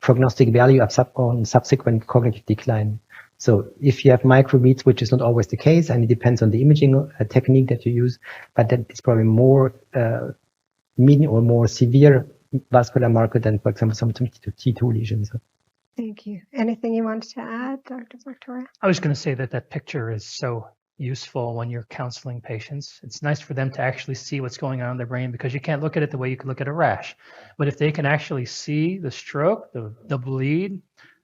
prognostic value on subsequent cognitive decline. So if you have microbleeds, which is not always the case, and it depends on the imaging technique that you use, but that is probably more medium or more severe vascular marker than, for example, some T2 lesions. Thank you. Anything you wanted to add, Dr. Victoria? I was going to say that that picture is so useful when you're counseling patients. It's nice for them to actually see what's going on in their brain, because you can't look at it the way you can look at a rash. But if they can actually see the stroke, the bleed,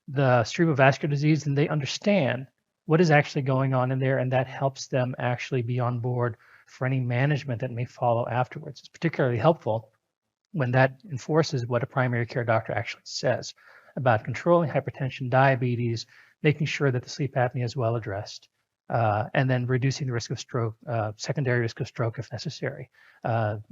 the cerebrovascular disease, then they understand what is actually going on in there, and that helps them actually be on board for any management that may follow afterwards. It's particularly helpful when that enforces what a primary care doctor actually says about controlling hypertension, diabetes, making sure that the sleep apnea is well addressed, and then reducing the risk of stroke, secondary risk of stroke if necessary,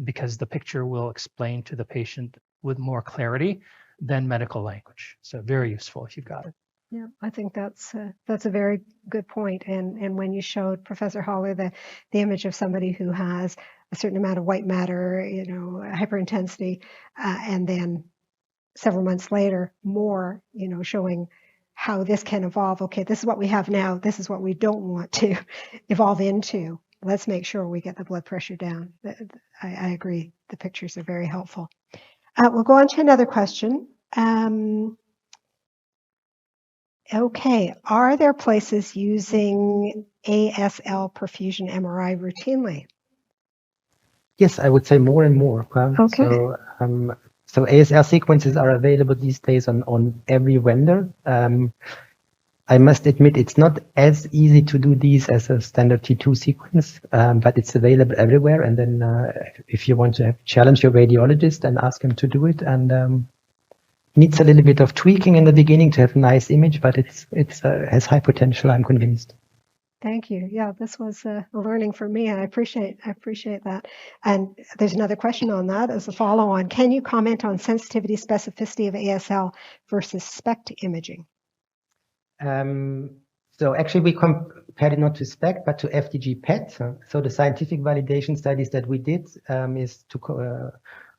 because the picture will explain to the patient with more clarity than medical language. So very useful if you've got it. Yeah, I think that's a very good point. And when you showed Professor Haller the image of somebody who has a certain amount of white matter, hyperintensity, and then several months later, more, showing how this can evolve. Okay, this is what we have now. This is what we don't want to evolve into. Let's make sure we get the blood pressure down. I agree. The pictures are very helpful. We'll go on to another question. Okay, are there places using ASL perfusion MRI routinely? Yes, I would say more and more. Okay. So ASL sequences are available these days on every vendor. I must admit it's not as easy to do these as a standard T2 sequence, but it's available everywhere. And then if you want to challenge your radiologist and ask him to do it, and needs a little bit of tweaking in the beginning to have a nice image, but it has high potential, I'm convinced. Thank you. Yeah, this was a learning for me. I appreciate that. And there's another question on that as a follow-on. Can you comment on sensitivity specificity of ASL versus SPECT imaging? So actually we compared it not to SPECT, but to FDG PET. So the scientific validation studies that we did is to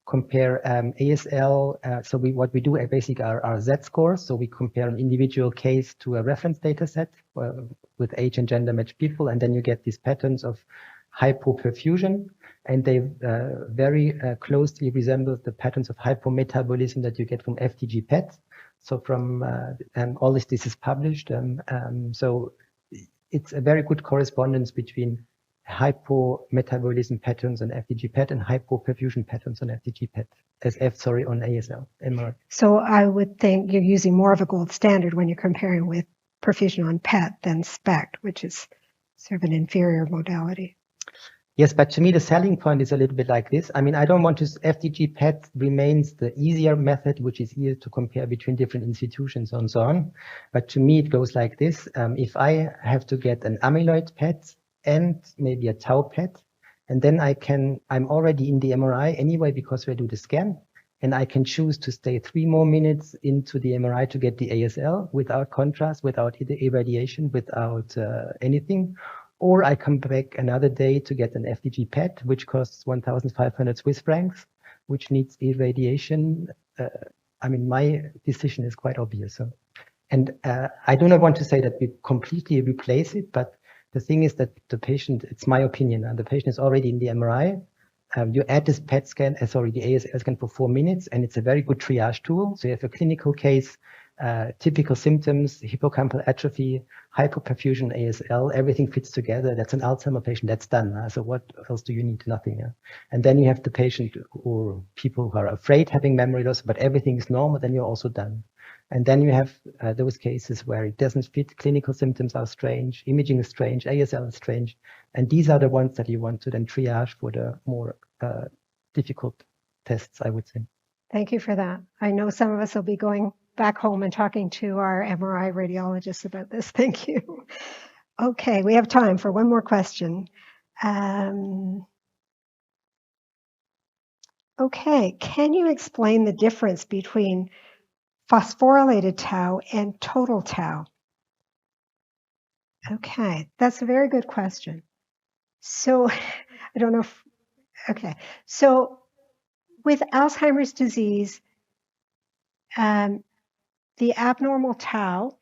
compare ASL. So what we do basically are Z-scores. So we compare an individual case to a reference data set with age and gender matched people. And then you get these patterns of hypoperfusion. And they very closely resemble the patterns of hypometabolism that you get from FDG PET. So from all this is published. So it's a very good correspondence between hypometabolism patterns on FDG PET and hypoperfusion patterns on FDG PET, on ASL MRI. So I would think you're using more of a gold standard when you're comparing with perfusion on PET than SPECT, which is sort of an inferior modality. Yes, but to me, the selling point is a little bit like this. I mean, I don't want to, FDG PET remains the easier method, which is easier to compare between different institutions and so on. But to me, it goes like this. If I have to get an amyloid PET and maybe a tau PET, and then I'm already in the MRI anyway, because we do the scan, and I can choose to stay 3 more minutes into the MRI to get the ASL without contrast, without irradiation, without anything. Or I come back another day to get an FDG PET, which costs 1,500 Swiss francs, which needs irradiation. I mean, my decision is quite obvious. So, and I do not want to say that we completely replace it, but the thing is that the patient, it's my opinion, and the patient is already in the MRI. You add this PET scan, the ASL scan for 4 minutes, and it's a very good triage tool. So you have a clinical case, typical symptoms, hippocampal atrophy, hypoperfusion, ASL, everything fits together. That's an Alzheimer patient, that's done. So what else do you need? Nothing. And then you have the patient or people who are afraid having memory loss, but everything is normal, then you're also done. And then you have those cases where it doesn't fit, clinical symptoms are strange, imaging is strange, ASL is strange. And these are the ones that you want to then triage for the more difficult tests, I would say. Thank you for that. I know some of us will be going back home and talking to our MRI radiologists about this. Thank you. Okay, we have time for one more question. Okay, can you explain the difference between phosphorylated tau, and total tau? Okay, that's a very good question. So I don't know if, okay. So with Alzheimer's disease, the abnormal tau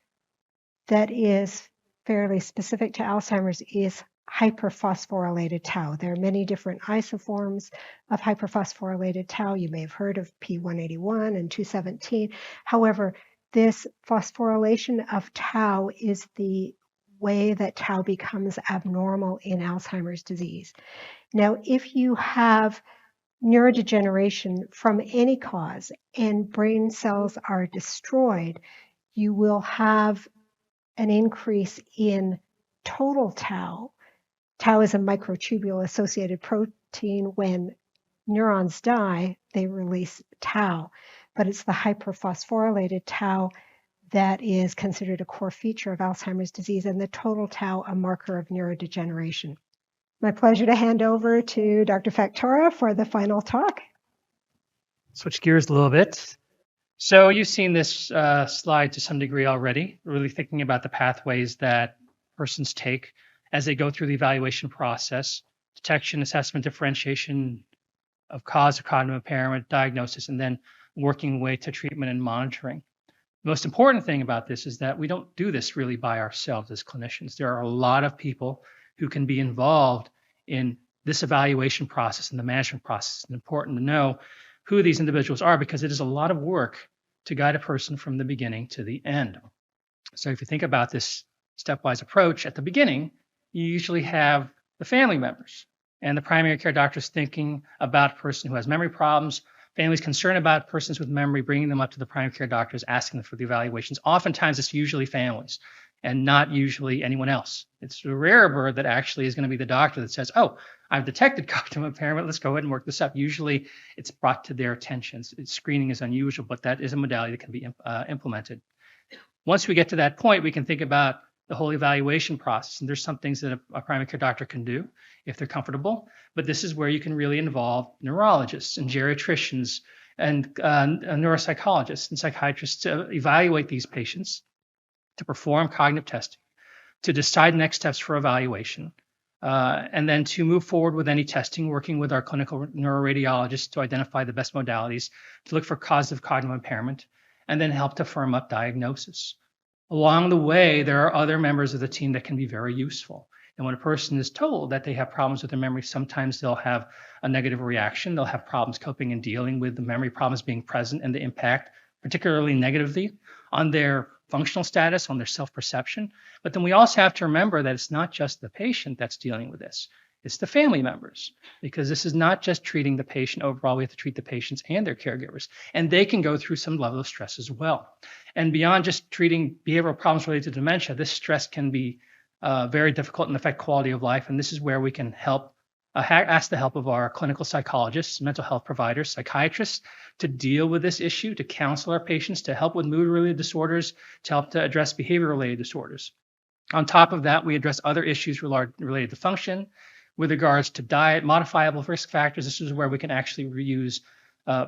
that is fairly specific to Alzheimer's is hyperphosphorylated tau. There are many different isoforms of hyperphosphorylated tau. You may have heard of P181 and 217. However, this phosphorylation of tau is the way that tau becomes abnormal in Alzheimer's disease. Now, if you have neurodegeneration from any cause and brain cells are destroyed, you will have an increase in total tau. Tau is a microtubule-associated protein. When neurons die, they release tau, but it's the hyperphosphorylated tau that is considered a core feature of Alzheimer's disease, and the total tau a marker of neurodegeneration. My pleasure to hand over to Dr. Factora for the final talk. Switch gears a little bit. So you've seen this slide to some degree already, really thinking about the pathways that persons take as they go through the evaluation process: detection, assessment, differentiation of cause of cognitive impairment, diagnosis, and then working way to treatment and monitoring. The most important thing about this is that we don't do this really by ourselves as clinicians. There are a lot of people who can be involved in this evaluation process and the management process. It's important to know who these individuals are, because it is a lot of work to guide a person from the beginning to the end. So if you think about this stepwise approach, at the beginning, you usually have the family members and the primary care doctors thinking about a person who has memory problems, families concerned about persons with memory, bringing them up to the primary care doctors, asking them for the evaluations. Oftentimes, it's usually families and not usually anyone else. It's a rare bird that actually is going to be the doctor that says, oh, I've detected cognitive impairment, let's go ahead and work this up. Usually it's brought to their attention. Screening is unusual, but that is a modality that can be implemented. Once we get to that point, we can think about the whole evaluation process. And there's some things that a primary care doctor can do if they're comfortable, but this is where you can really involve neurologists and geriatricians and neuropsychologists and psychiatrists to evaluate these patients, to perform cognitive testing, to decide next steps for evaluation, and then to move forward with any testing, working with our clinical neuroradiologists to identify the best modalities, to look for causes of cognitive impairment, and then help to firm up diagnosis. Along the way, there are other members of the team that can be very useful. And when a person is told that they have problems with their memory, sometimes they'll have a negative reaction. They'll have problems coping and dealing with the memory problems being present and the impact, particularly negatively, on their functional status, on their self-perception. But then we also have to remember that it's not just the patient that's dealing with this. It's the family members, because this is not just treating the patient overall. We have to treat the patients and their caregivers, and they can go through some level of stress as well. And beyond just treating behavioral problems related to dementia, this stress can be very difficult and affect quality of life. And this is where we can help, ask the help of our clinical psychologists, mental health providers, psychiatrists to deal with this issue, to counsel our patients, to help with mood-related disorders, to help to address behavior-related disorders. On top of that, we address other issues related to function. With regards to diet, modifiable risk factors, this is where we can actually reuse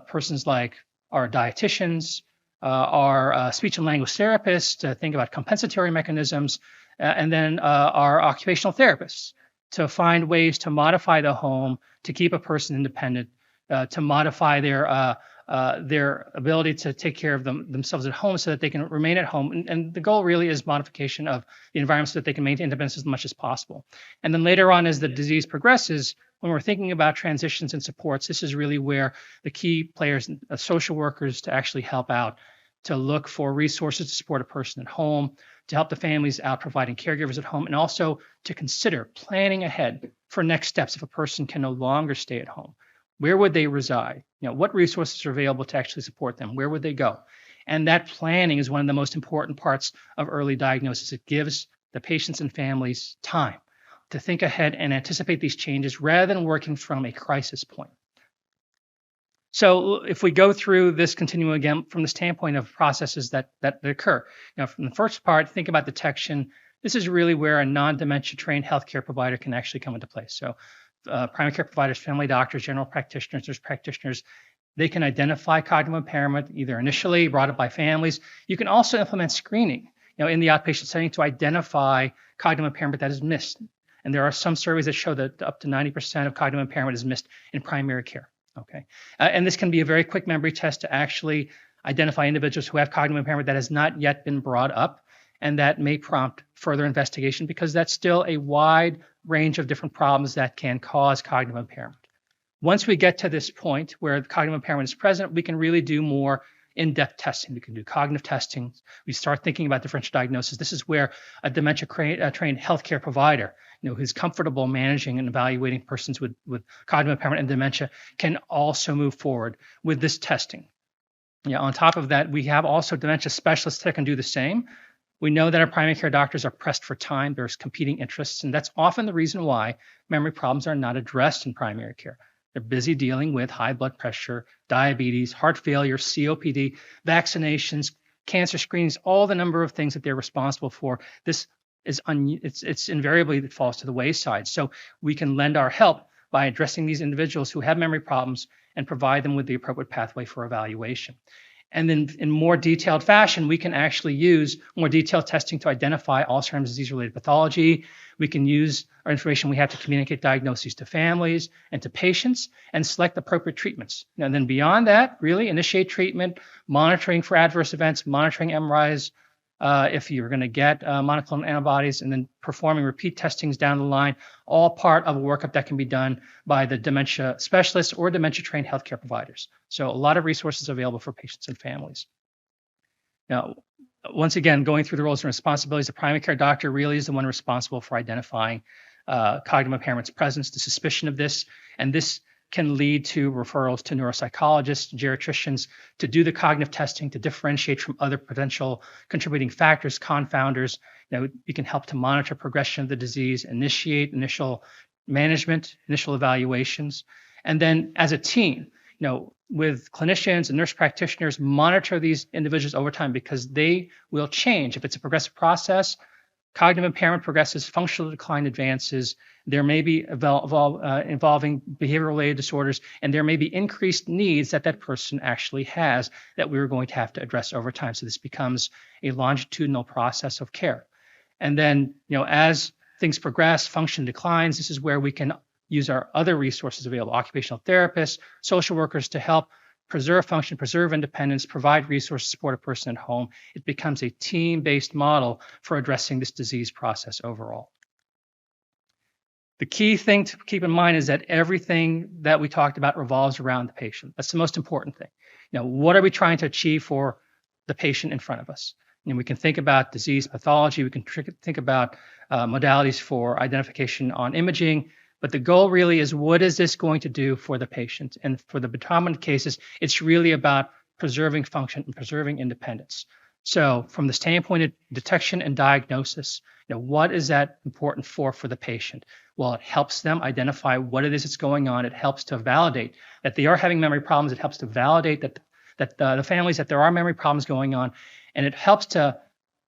persons like our dietitians, our speech and language therapists to think about compensatory mechanisms, and then our occupational therapists to find ways to modify the home, to keep a person independent, to modify their ability to take care of themselves at home so that they can remain at home. And the goal really is modification of the environment so that they can maintain independence as much as possible. And then later on, as the disease progresses, when we're thinking about transitions and supports, this is really where the key players, social workers, to actually help out, to look for resources to support a person at home, to help the families out providing caregivers at home, and also to consider planning ahead for next steps if a person can no longer stay at home. Where would they reside? What resources are available to actually support them? Where would they go? And that planning is one of the most important parts of early diagnosis. It gives the patients and families time to think ahead and anticipate these changes rather than working from a crisis point. So if we go through this continuum again from the standpoint of processes that occur, from the first part, think about detection. This is really where a non-dementia trained healthcare provider can actually come into place. So primary care providers, family doctors, general practitioners, nurse practitioners, They can identify cognitive impairment either initially brought up by families. You can also implement screening, in the outpatient setting to identify cognitive impairment that is missed. And there are some surveys that show that up to 90% of cognitive impairment is missed in primary care. Okay, and this can be a very quick memory test to actually identify individuals who have cognitive impairment that has not yet been brought up, and that may prompt further investigation because that's still a wide range of different problems that can cause cognitive impairment. Once we get to this point where cognitive impairment is present, we can really do more in-depth testing. We can do cognitive testing. We start thinking about differential diagnosis. This is where a dementia-trained healthcare provider, who's comfortable managing and evaluating persons with cognitive impairment and dementia can also move forward with this testing. On top of that, we have also dementia specialists that can do the same. We know that our primary care doctors are pressed for time. There's competing interests, and that's often the reason why memory problems are not addressed in primary care. They're busy dealing with high blood pressure, diabetes, heart failure, COPD, vaccinations, cancer screenings, all the number of things that they're responsible for. This is it's invariably that falls to the wayside. So we can lend our help by addressing these individuals who have memory problems and provide them with the appropriate pathway for evaluation. And then in more detailed fashion, we can actually use more detailed testing to identify Alzheimer's disease-related pathology. We can use our information we have to communicate diagnoses to families and to patients and select appropriate treatments. And then beyond that, really initiate treatment, monitoring for adverse events, monitoring MRIs, if you're going to get monoclonal antibodies, and then performing repeat testings down the line, all part of a workup that can be done by the dementia specialists or dementia-trained healthcare providers. So a lot of resources available for patients and families. Now, once again, going through the roles and responsibilities, the primary care doctor really is the one responsible for identifying cognitive impairment's presence, the suspicion of this, and this can lead to referrals to neuropsychologists, geriatricians to do the cognitive testing to differentiate from other potential contributing factors, confounders. We can help to monitor progression of the disease, initiate initial management, initial evaluations, and then as a team, with clinicians and nurse practitioners, monitor these individuals over time because they will change. If it's a progressive process, cognitive impairment progresses, functional decline advances, there may be involving behavior-related disorders, and there may be increased needs that person actually has that we're going to have to address over time. So this becomes a longitudinal process of care. And then, as things progress, function declines, this is where we can use our other resources available, occupational therapists, social workers to help preserve function, preserve independence, provide resources, support a person at home. It becomes a team-based model for addressing this disease process overall. The key thing to keep in mind is that everything that we talked about revolves around the patient. That's the most important thing. What are we trying to achieve for the patient in front of us? We can think about disease pathology. We can think about modalities for identification on imaging. But the goal really is, what is this going to do for the patient? And for the predominant cases, it's really about preserving function and preserving independence. So from the standpoint of detection and diagnosis, what is that important for the patient? Well, it helps them identify what it is that's going on. It helps to validate that they are having memory problems. It helps to validate that the families that there are memory problems going on. And it helps to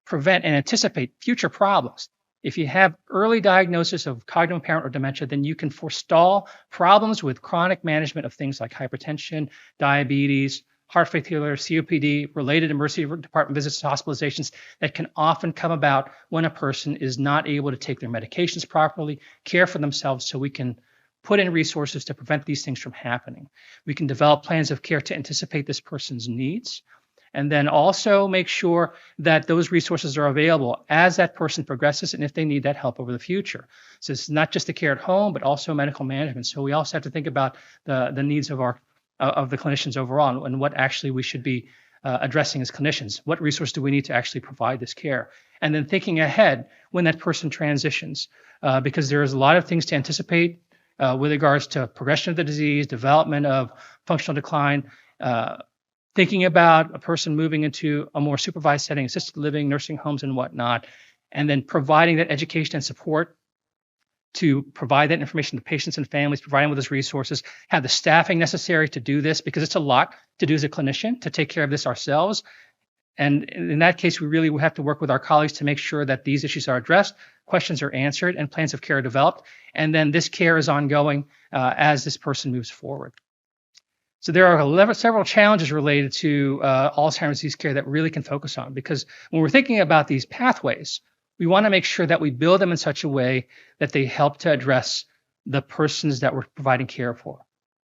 prevent and anticipate future problems. If you have early diagnosis of cognitive impairment or dementia, then you can forestall problems with chronic management of things like hypertension, diabetes, heart failure, COPD, related emergency department visits, hospitalizations that can often come about when a person is not able to take their medications properly, care for themselves, so we can put in resources to prevent these things from happening. We can develop plans of care to anticipate this person's needs, and then also make sure that those resources are available as that person progresses and if they need that help over the future. So it's not just the care at home, but also medical management. So we also have to think about the needs of the clinicians overall and what actually we should be addressing as clinicians. What resource do we need to actually provide this care? And then thinking ahead when that person transitions, because there's a lot of things to anticipate with regards to progression of the disease, development of functional decline, thinking about a person moving into a more supervised setting, assisted living, nursing homes and whatnot, and then providing that education and support to provide that information to patients and families, providing with those resources, have the staffing necessary to do this, because it's a lot to do as a clinician, to take care of this ourselves. And in that case, we really have to work with our colleagues to make sure that these issues are addressed, questions are answered, and plans of care are developed. And then this care is ongoing as this person moves forward. So there are several challenges related to Alzheimer's disease care that really can focus on, because when we're thinking about these pathways, we want to make sure that we build them in such a way that they help to address the persons that we're providing care for.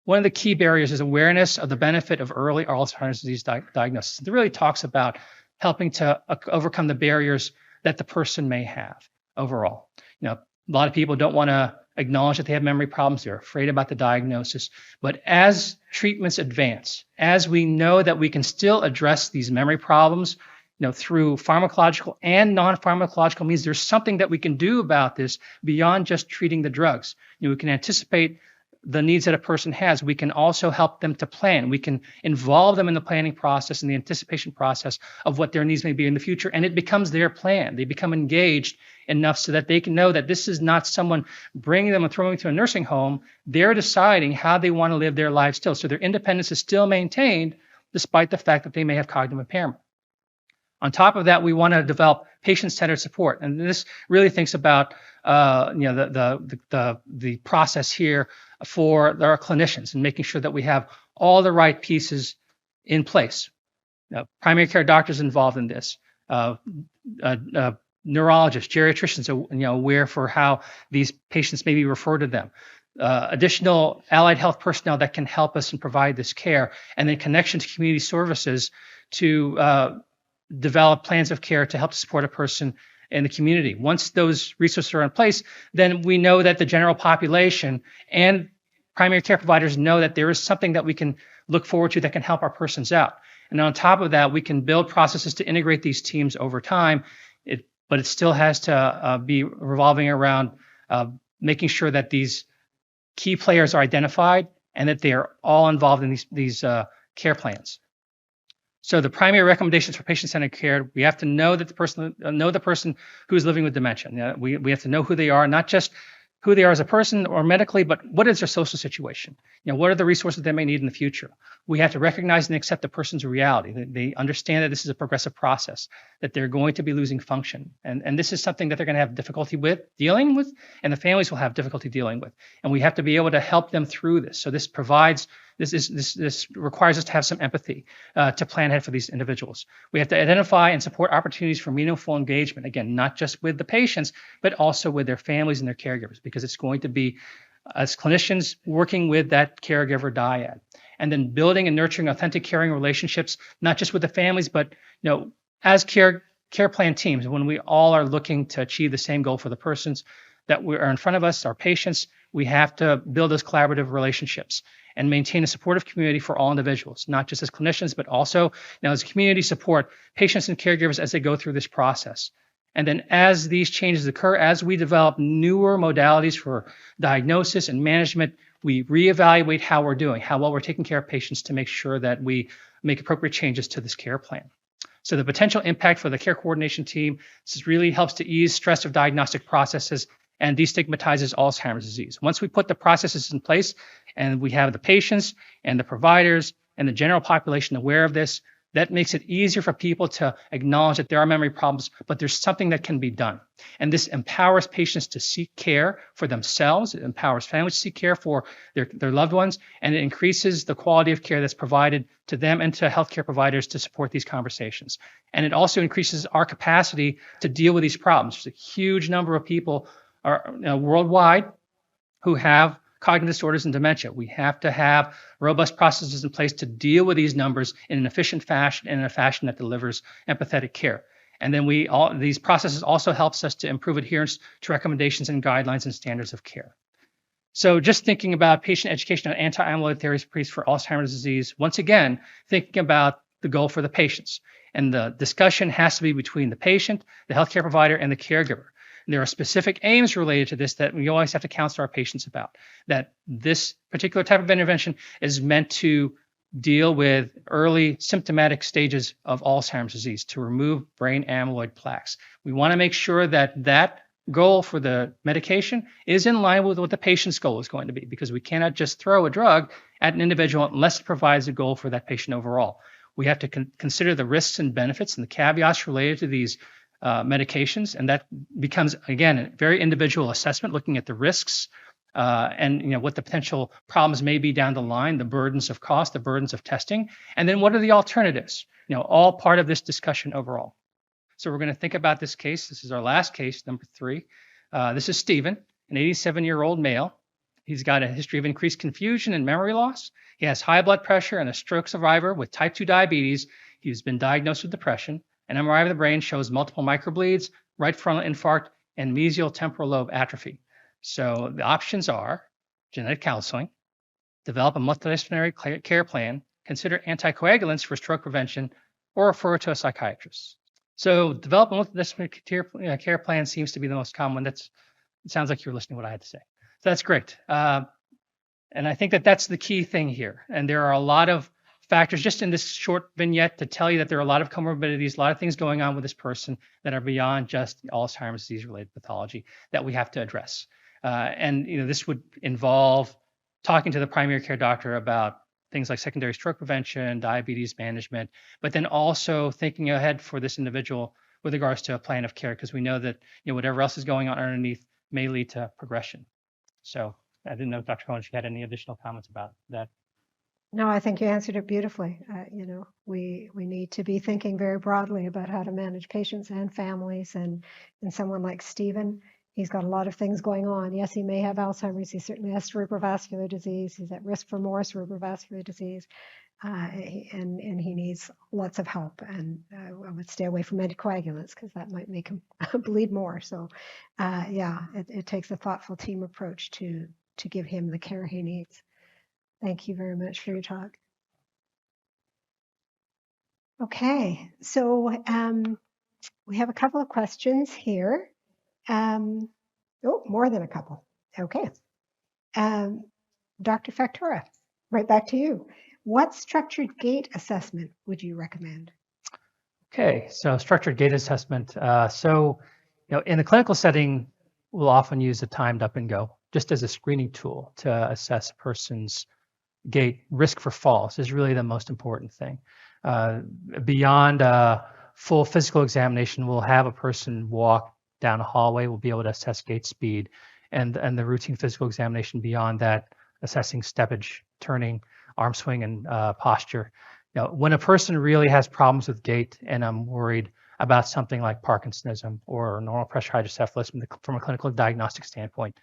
One of the key barriers is awareness of the benefit of early Alzheimer's disease diagnosis. It really talks about helping to overcome the barriers that the person may have overall. A lot of people don't want to acknowledge that they have memory problems. They're afraid about the diagnosis. But as treatments advance, as we know that we can still address these memory problems, through pharmacological and non-pharmacological means, there's something that we can do about this beyond just treating the drugs. We can anticipate the needs that a person has. We can also help them to plan. We can involve them in the planning process and the anticipation process of what their needs may be in the future, and it becomes their plan. They become engaged enough so that they can know that this is not someone bringing them and throwing them to a nursing home. They're deciding how they want to live their lives still. So their independence is still maintained despite the fact that they may have cognitive impairment. On top of that, we want to develop patient-centered support, and this really thinks about the process here for our clinicians and making sure that we have all the right pieces in place. Primary care doctors involved in this, neurologists, geriatricians, aware for how these patients may be referred to them. Additional allied health personnel that can help us and provide this care, and then connection to community services to develop plans of care to help support a person in the community. Once those resources are in place, then we know that the general population and primary care providers know that there is something that we can look forward to that can help our persons out. And on top of that, we can build processes to integrate these teams over time, but it still has to be revolving around making sure that these key players are identified and that they are all involved in these care plans. So the primary recommendations for patient-centered care, we have to know that the person who is living with dementia. We have to know who they are, not just who they are as a person or medically, but what is their social situation? What are the resources they may need in the future? We have to recognize and accept the person's reality. They understand that this is a progressive process, that they're going to be losing function. And this is something that they're going to have difficulty with dealing with, and the families will have difficulty dealing with. And we have to be able to help them through this. So this requires us to have some empathy to plan ahead for these individuals. We have to identify and support opportunities for meaningful engagement. Again, not just with the patients, but also with their families and their caregivers, because it's going to be, as clinicians, working with that caregiver dyad. And then building and nurturing authentic caring relationships, not just with the families, but as care plan teams, when we all are looking to achieve the same goal for the persons that are in front of us, our patients, we have to build those collaborative relationships and maintain a supportive community for all individuals, not just as clinicians, but also as community support, patients and caregivers as they go through this process. And then as these changes occur, as we develop newer modalities for diagnosis and management, we reevaluate how we're doing, how well we're taking care of patients to make sure that we make appropriate changes to this care plan. So the potential impact for the care coordination team, this really helps to ease stress of diagnostic processes and destigmatizes Alzheimer's disease. Once we put the processes in place and we have the patients and the providers and the general population aware of this, that makes it easier for people to acknowledge that there are memory problems, but there's something that can be done. And this empowers patients to seek care for themselves. It empowers families to seek care for their loved ones, and it increases the quality of care that's provided to them and to healthcare providers to support these conversations. And it also increases our capacity to deal with these problems. There's a huge number of people worldwide who have cognitive disorders and dementia. We have to have robust processes in place to deal with these numbers in an efficient fashion and in a fashion that delivers empathetic care. And then these processes also helps us to improve adherence to recommendations and guidelines and standards of care. So just thinking about patient education on anti-amyloid therapies for Alzheimer's disease, once again, thinking about the goal for the patients. And the discussion has to be between the patient, the healthcare provider, and the caregiver. There are specific aims related to this that we always have to counsel our patients about, that this particular type of intervention is meant to deal with early symptomatic stages of Alzheimer's disease, to remove brain amyloid plaques. We want to make sure that that goal for the medication is in line with what the patient's goal is going to be, because we cannot just throw a drug at an individual unless it provides a goal for that patient overall. We have to consider the risks and benefits and the caveats related to these medications, and that becomes, again, a very individual assessment, looking at the risks and what the potential problems may be down the line, the burdens of cost, the burdens of testing, and then what are the alternatives? All part of this discussion overall. So we're going to think about this case. This is our last case, number 3. This is Stephen, an 87-year-old male. He's got a history of increased confusion and memory loss. He has high blood pressure and a stroke survivor with type 2 diabetes. He's been diagnosed with depression. An MRI of the brain shows multiple microbleeds, right frontal infarct, and mesial temporal lobe atrophy. So the options are genetic counseling, develop a multidisciplinary care plan, consider anticoagulants for stroke prevention, or refer to a psychiatrist. So develop a multidisciplinary care plan seems to be the most common one. It sounds like you're listening to what I had to say. So that's great. And I think that that's the key thing here. And there are a lot of factors just in this short vignette to tell you that there are a lot of comorbidities, a lot of things going on with this person that are beyond just Alzheimer's disease-related pathology that we have to address. And this would involve talking to the primary care doctor about things like secondary stroke prevention, diabetes management, but then also thinking ahead for this individual with regards to a plan of care, because we know that whatever else is going on underneath may lead to progression. So I didn't know, Dr. Cohen, if you had any additional comments about that. No, I think you answered it beautifully. We need to be thinking very broadly about how to manage patients and families. And someone like Stephen, he's got a lot of things going on. Yes, he may have Alzheimer's. He certainly has cerebrovascular disease. He's at risk for more cerebrovascular disease. And he needs lots of help. And I would stay away from anticoagulants because that might make him bleed more. So, it takes a thoughtful team approach to give him the care he needs. Thank you very much for your talk. Okay, so we have a couple of questions here. More than a couple. Okay. Dr. Factora, right back to you. What structured gait assessment would you recommend? Okay, so structured gait assessment. In the clinical setting, we'll often use a timed up and go just as a screening tool to assess a person's gait. Risk for falls is really the most important thing. Beyond a full physical examination, we'll have a person walk down a hallway. We'll be able to assess gait speed, and the routine physical examination beyond that, assessing steppage, turning, arm swing, and posture. When a person really has problems with gait, and I'm worried about something like Parkinsonism or normal pressure hydrocephalus from a clinical diagnostic standpoint,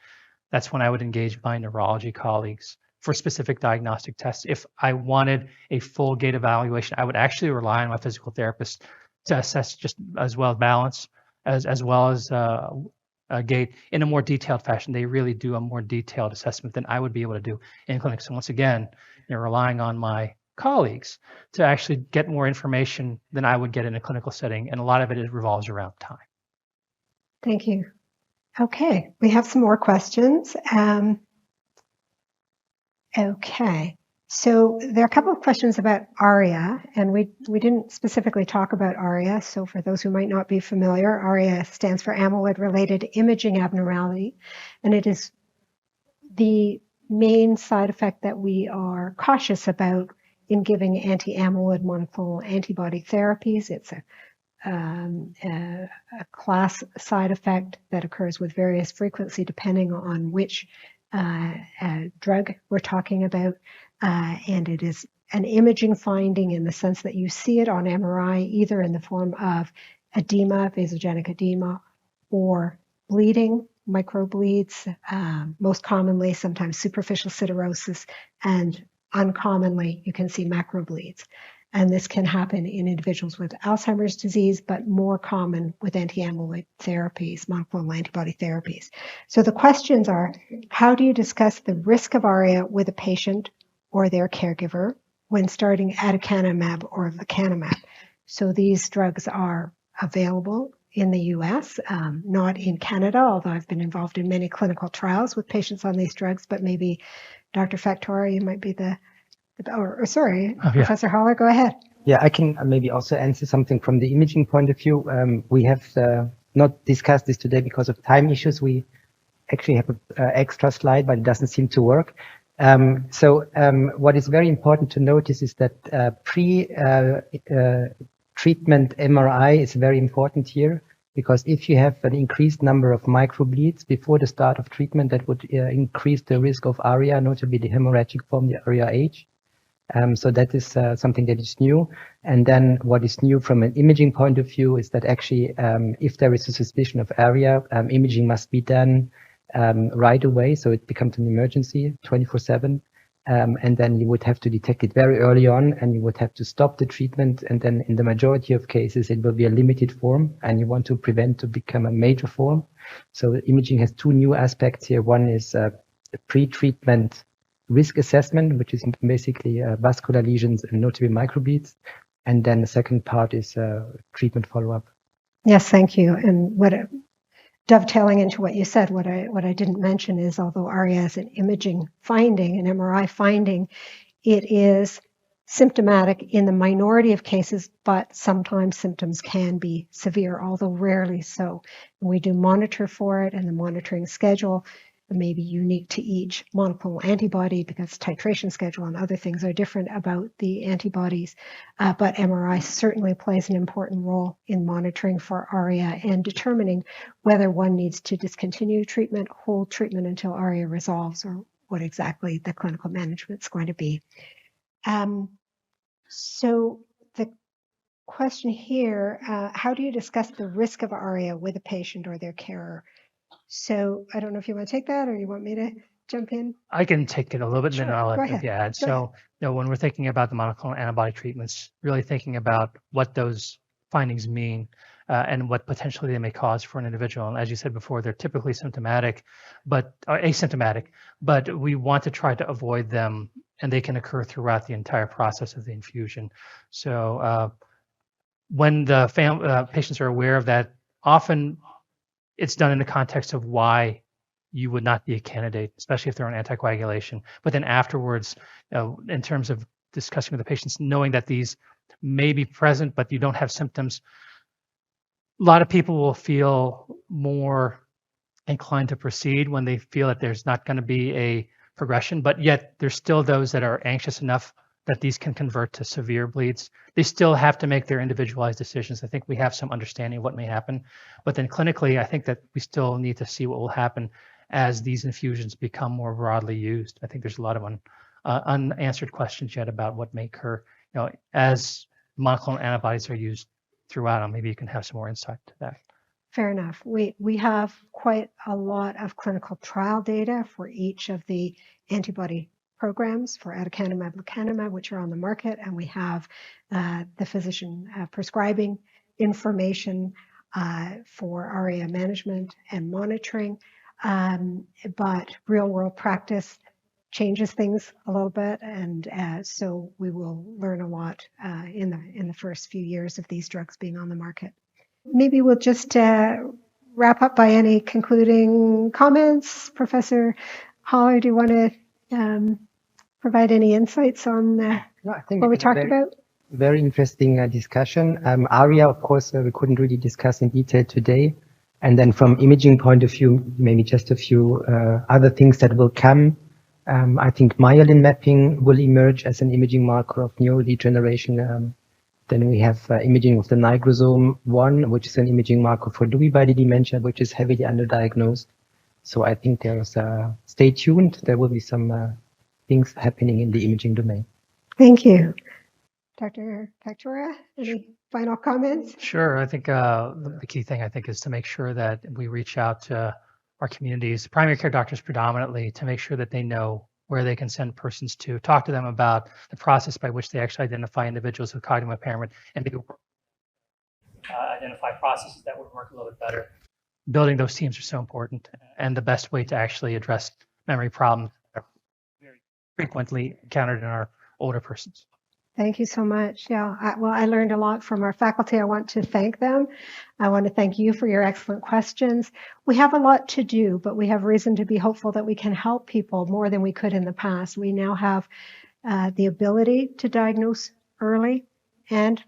that's when I would engage my neurology colleagues for specific diagnostic tests. If I wanted a full gait evaluation, I would actually rely on my physical therapist to assess just as well balance as well as a gait in a more detailed fashion. They really do a more detailed assessment than I would be able to do in clinic. So once again, you're relying on my colleagues to actually get more information than I would get in a clinical setting, and a lot of it revolves around time. Thank you. Okay, we have some more questions. Okay, so there are a couple of questions about ARIA, and we didn't specifically talk about ARIA. So for those who might not be familiar, ARIA stands for amyloid-related imaging abnormality, and it is the main side effect that we are cautious about in giving anti-amyloid monoclonal antibody therapies. It's a class side effect that occurs with various frequency depending on which drug we're talking about, and it is an imaging finding in the sense that you see it on MRI either in the form of edema, vasogenic edema, or bleeding, microbleeds, most commonly sometimes superficial siderosis, and uncommonly you can see macrobleeds. And this can happen in individuals with Alzheimer's disease, but more common with anti-amyloid therapies, monoclonal antibody therapies. So the questions are, how do you discuss the risk of ARIA with a patient or their caregiver when starting aducanumab or lecanemab? So these drugs are available in the US, not in Canada, although I've been involved in many clinical trials with patients on these drugs, but maybe Dr. Factora, you might be Professor Haller, go ahead. Yeah, I can maybe also answer something from the imaging point of view. We have not discussed this today because of time issues. We actually have an extra slide, but it doesn't seem to work. What is very important to notice is that pre-treatment MRI is very important here. because if you have an increased number of microbleeds before the start of treatment, that would increase the risk of ARIA, notably the hemorrhagic form, the ARIA-H. So that is something that is new. And then what is new from an imaging point of view is that actually, if there is a suspicion of ARIA, imaging must be done right away. So it becomes an emergency 24/7. And then you would have to detect it very early on, and you would have to stop the treatment. And then in the majority of cases, it will be a limited form, and you want to prevent to become a major form. So imaging has two new aspects here. One is pre-treatment risk assessment, which is basically vascular lesions and notably microbleeds. And then the second part is treatment follow-up. Yes, thank you. And dovetailing into what you said, what I didn't mention is, although ARIA is an imaging finding, an MRI finding, it is symptomatic in the minority of cases, but sometimes symptoms can be severe, although rarely so. We do monitor for it, and the monitoring schedule may be unique to each monoclonal antibody because titration schedule and other things are different about the antibodies. But MRI certainly plays an important role in monitoring for ARIA and determining whether one needs to discontinue treatment, hold treatment until ARIA resolves, or what exactly the clinical management is going to be. So the question here, how do you discuss the risk of ARIA with a patient or their carer? So I don't know if you want to take that or you want me to jump in. I can take it a little bit, Sure, and then I'll go let ahead. you add. Go ahead. So, when we're thinking about the monoclonal antibody treatments, really thinking about what those findings mean and what potentially they may cause for an individual. And as you said before, they're typically symptomatic, but asymptomatic, but we want to try to avoid them, and they can occur throughout the entire process of the infusion. So when the patients are aware of that, often it's done in the context of why you would not be a candidate, especially if they're on anticoagulation. But then afterwards, in terms of discussing with the patients, knowing that these may be present, but you don't have symptoms, a lot of people will feel more inclined to proceed when they feel that there's not going to be a progression, but yet there's still those that are anxious enough that these can convert to severe bleeds. They still have to make their individualized decisions. I think we have some understanding of what may happen, but then clinically, I think that we still need to see what will happen as these infusions become more broadly used. I think there's a lot of unanswered questions yet about what may occur, as monoclonal antibodies are used throughout them. Maybe you can have some more insight to that. Fair enough. We have quite a lot of clinical trial data for each of the antibody programs for aducanumab, lecanemab, which are on the market, and we have the physician prescribing information for ARIA management and monitoring. But real-world practice changes things a little bit, and so we will learn a lot in the first few years of these drugs being on the market. Maybe we'll just wrap up by any concluding comments. Professor Haller, do you want to provide any insights on what we talked about? Very interesting discussion. ARIA, of course, we couldn't really discuss in detail today. And then from imaging point of view, maybe just a few other things that will come. I think myelin mapping will emerge as an imaging marker of neurodegeneration. Then we have imaging of the nigrosome 1, which is an imaging marker for Lewy body dementia, which is heavily underdiagnosed. So I think there's stay tuned. There will be some things happening in the imaging domain. Thank you. Dr. Factura, any final comments? Sure. I think the key thing, I think, is to make sure that we reach out to our communities, primary care doctors predominantly, to make sure that they know where they can send persons to, talk to them about the process by which they actually identify individuals with cognitive impairment, and maybe identify processes that would work a little bit better. Building those teams are so important, and the best way to actually address memory problems that are very frequently encountered in our older persons. Thank you so much. Yeah, I learned a lot from our faculty. I want to thank them. I want to thank you for your excellent questions. We have a lot to do, but we have reason to be hopeful that we can help people more than we could in the past. We now have the ability to diagnose early and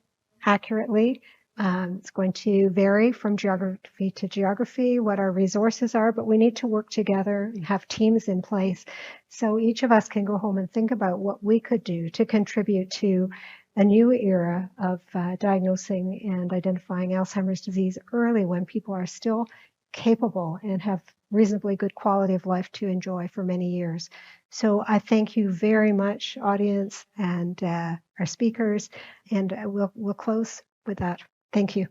accurately. It's going to vary from geography to geography, what our resources are, but we need to work together and have teams in place. So each of us can go home and think about what we could do to contribute to a new era of diagnosing and identifying Alzheimer's disease early when people are still capable and have reasonably good quality of life to enjoy for many years. So I thank you very much, audience, and our speakers, and we'll close with that. Thank you.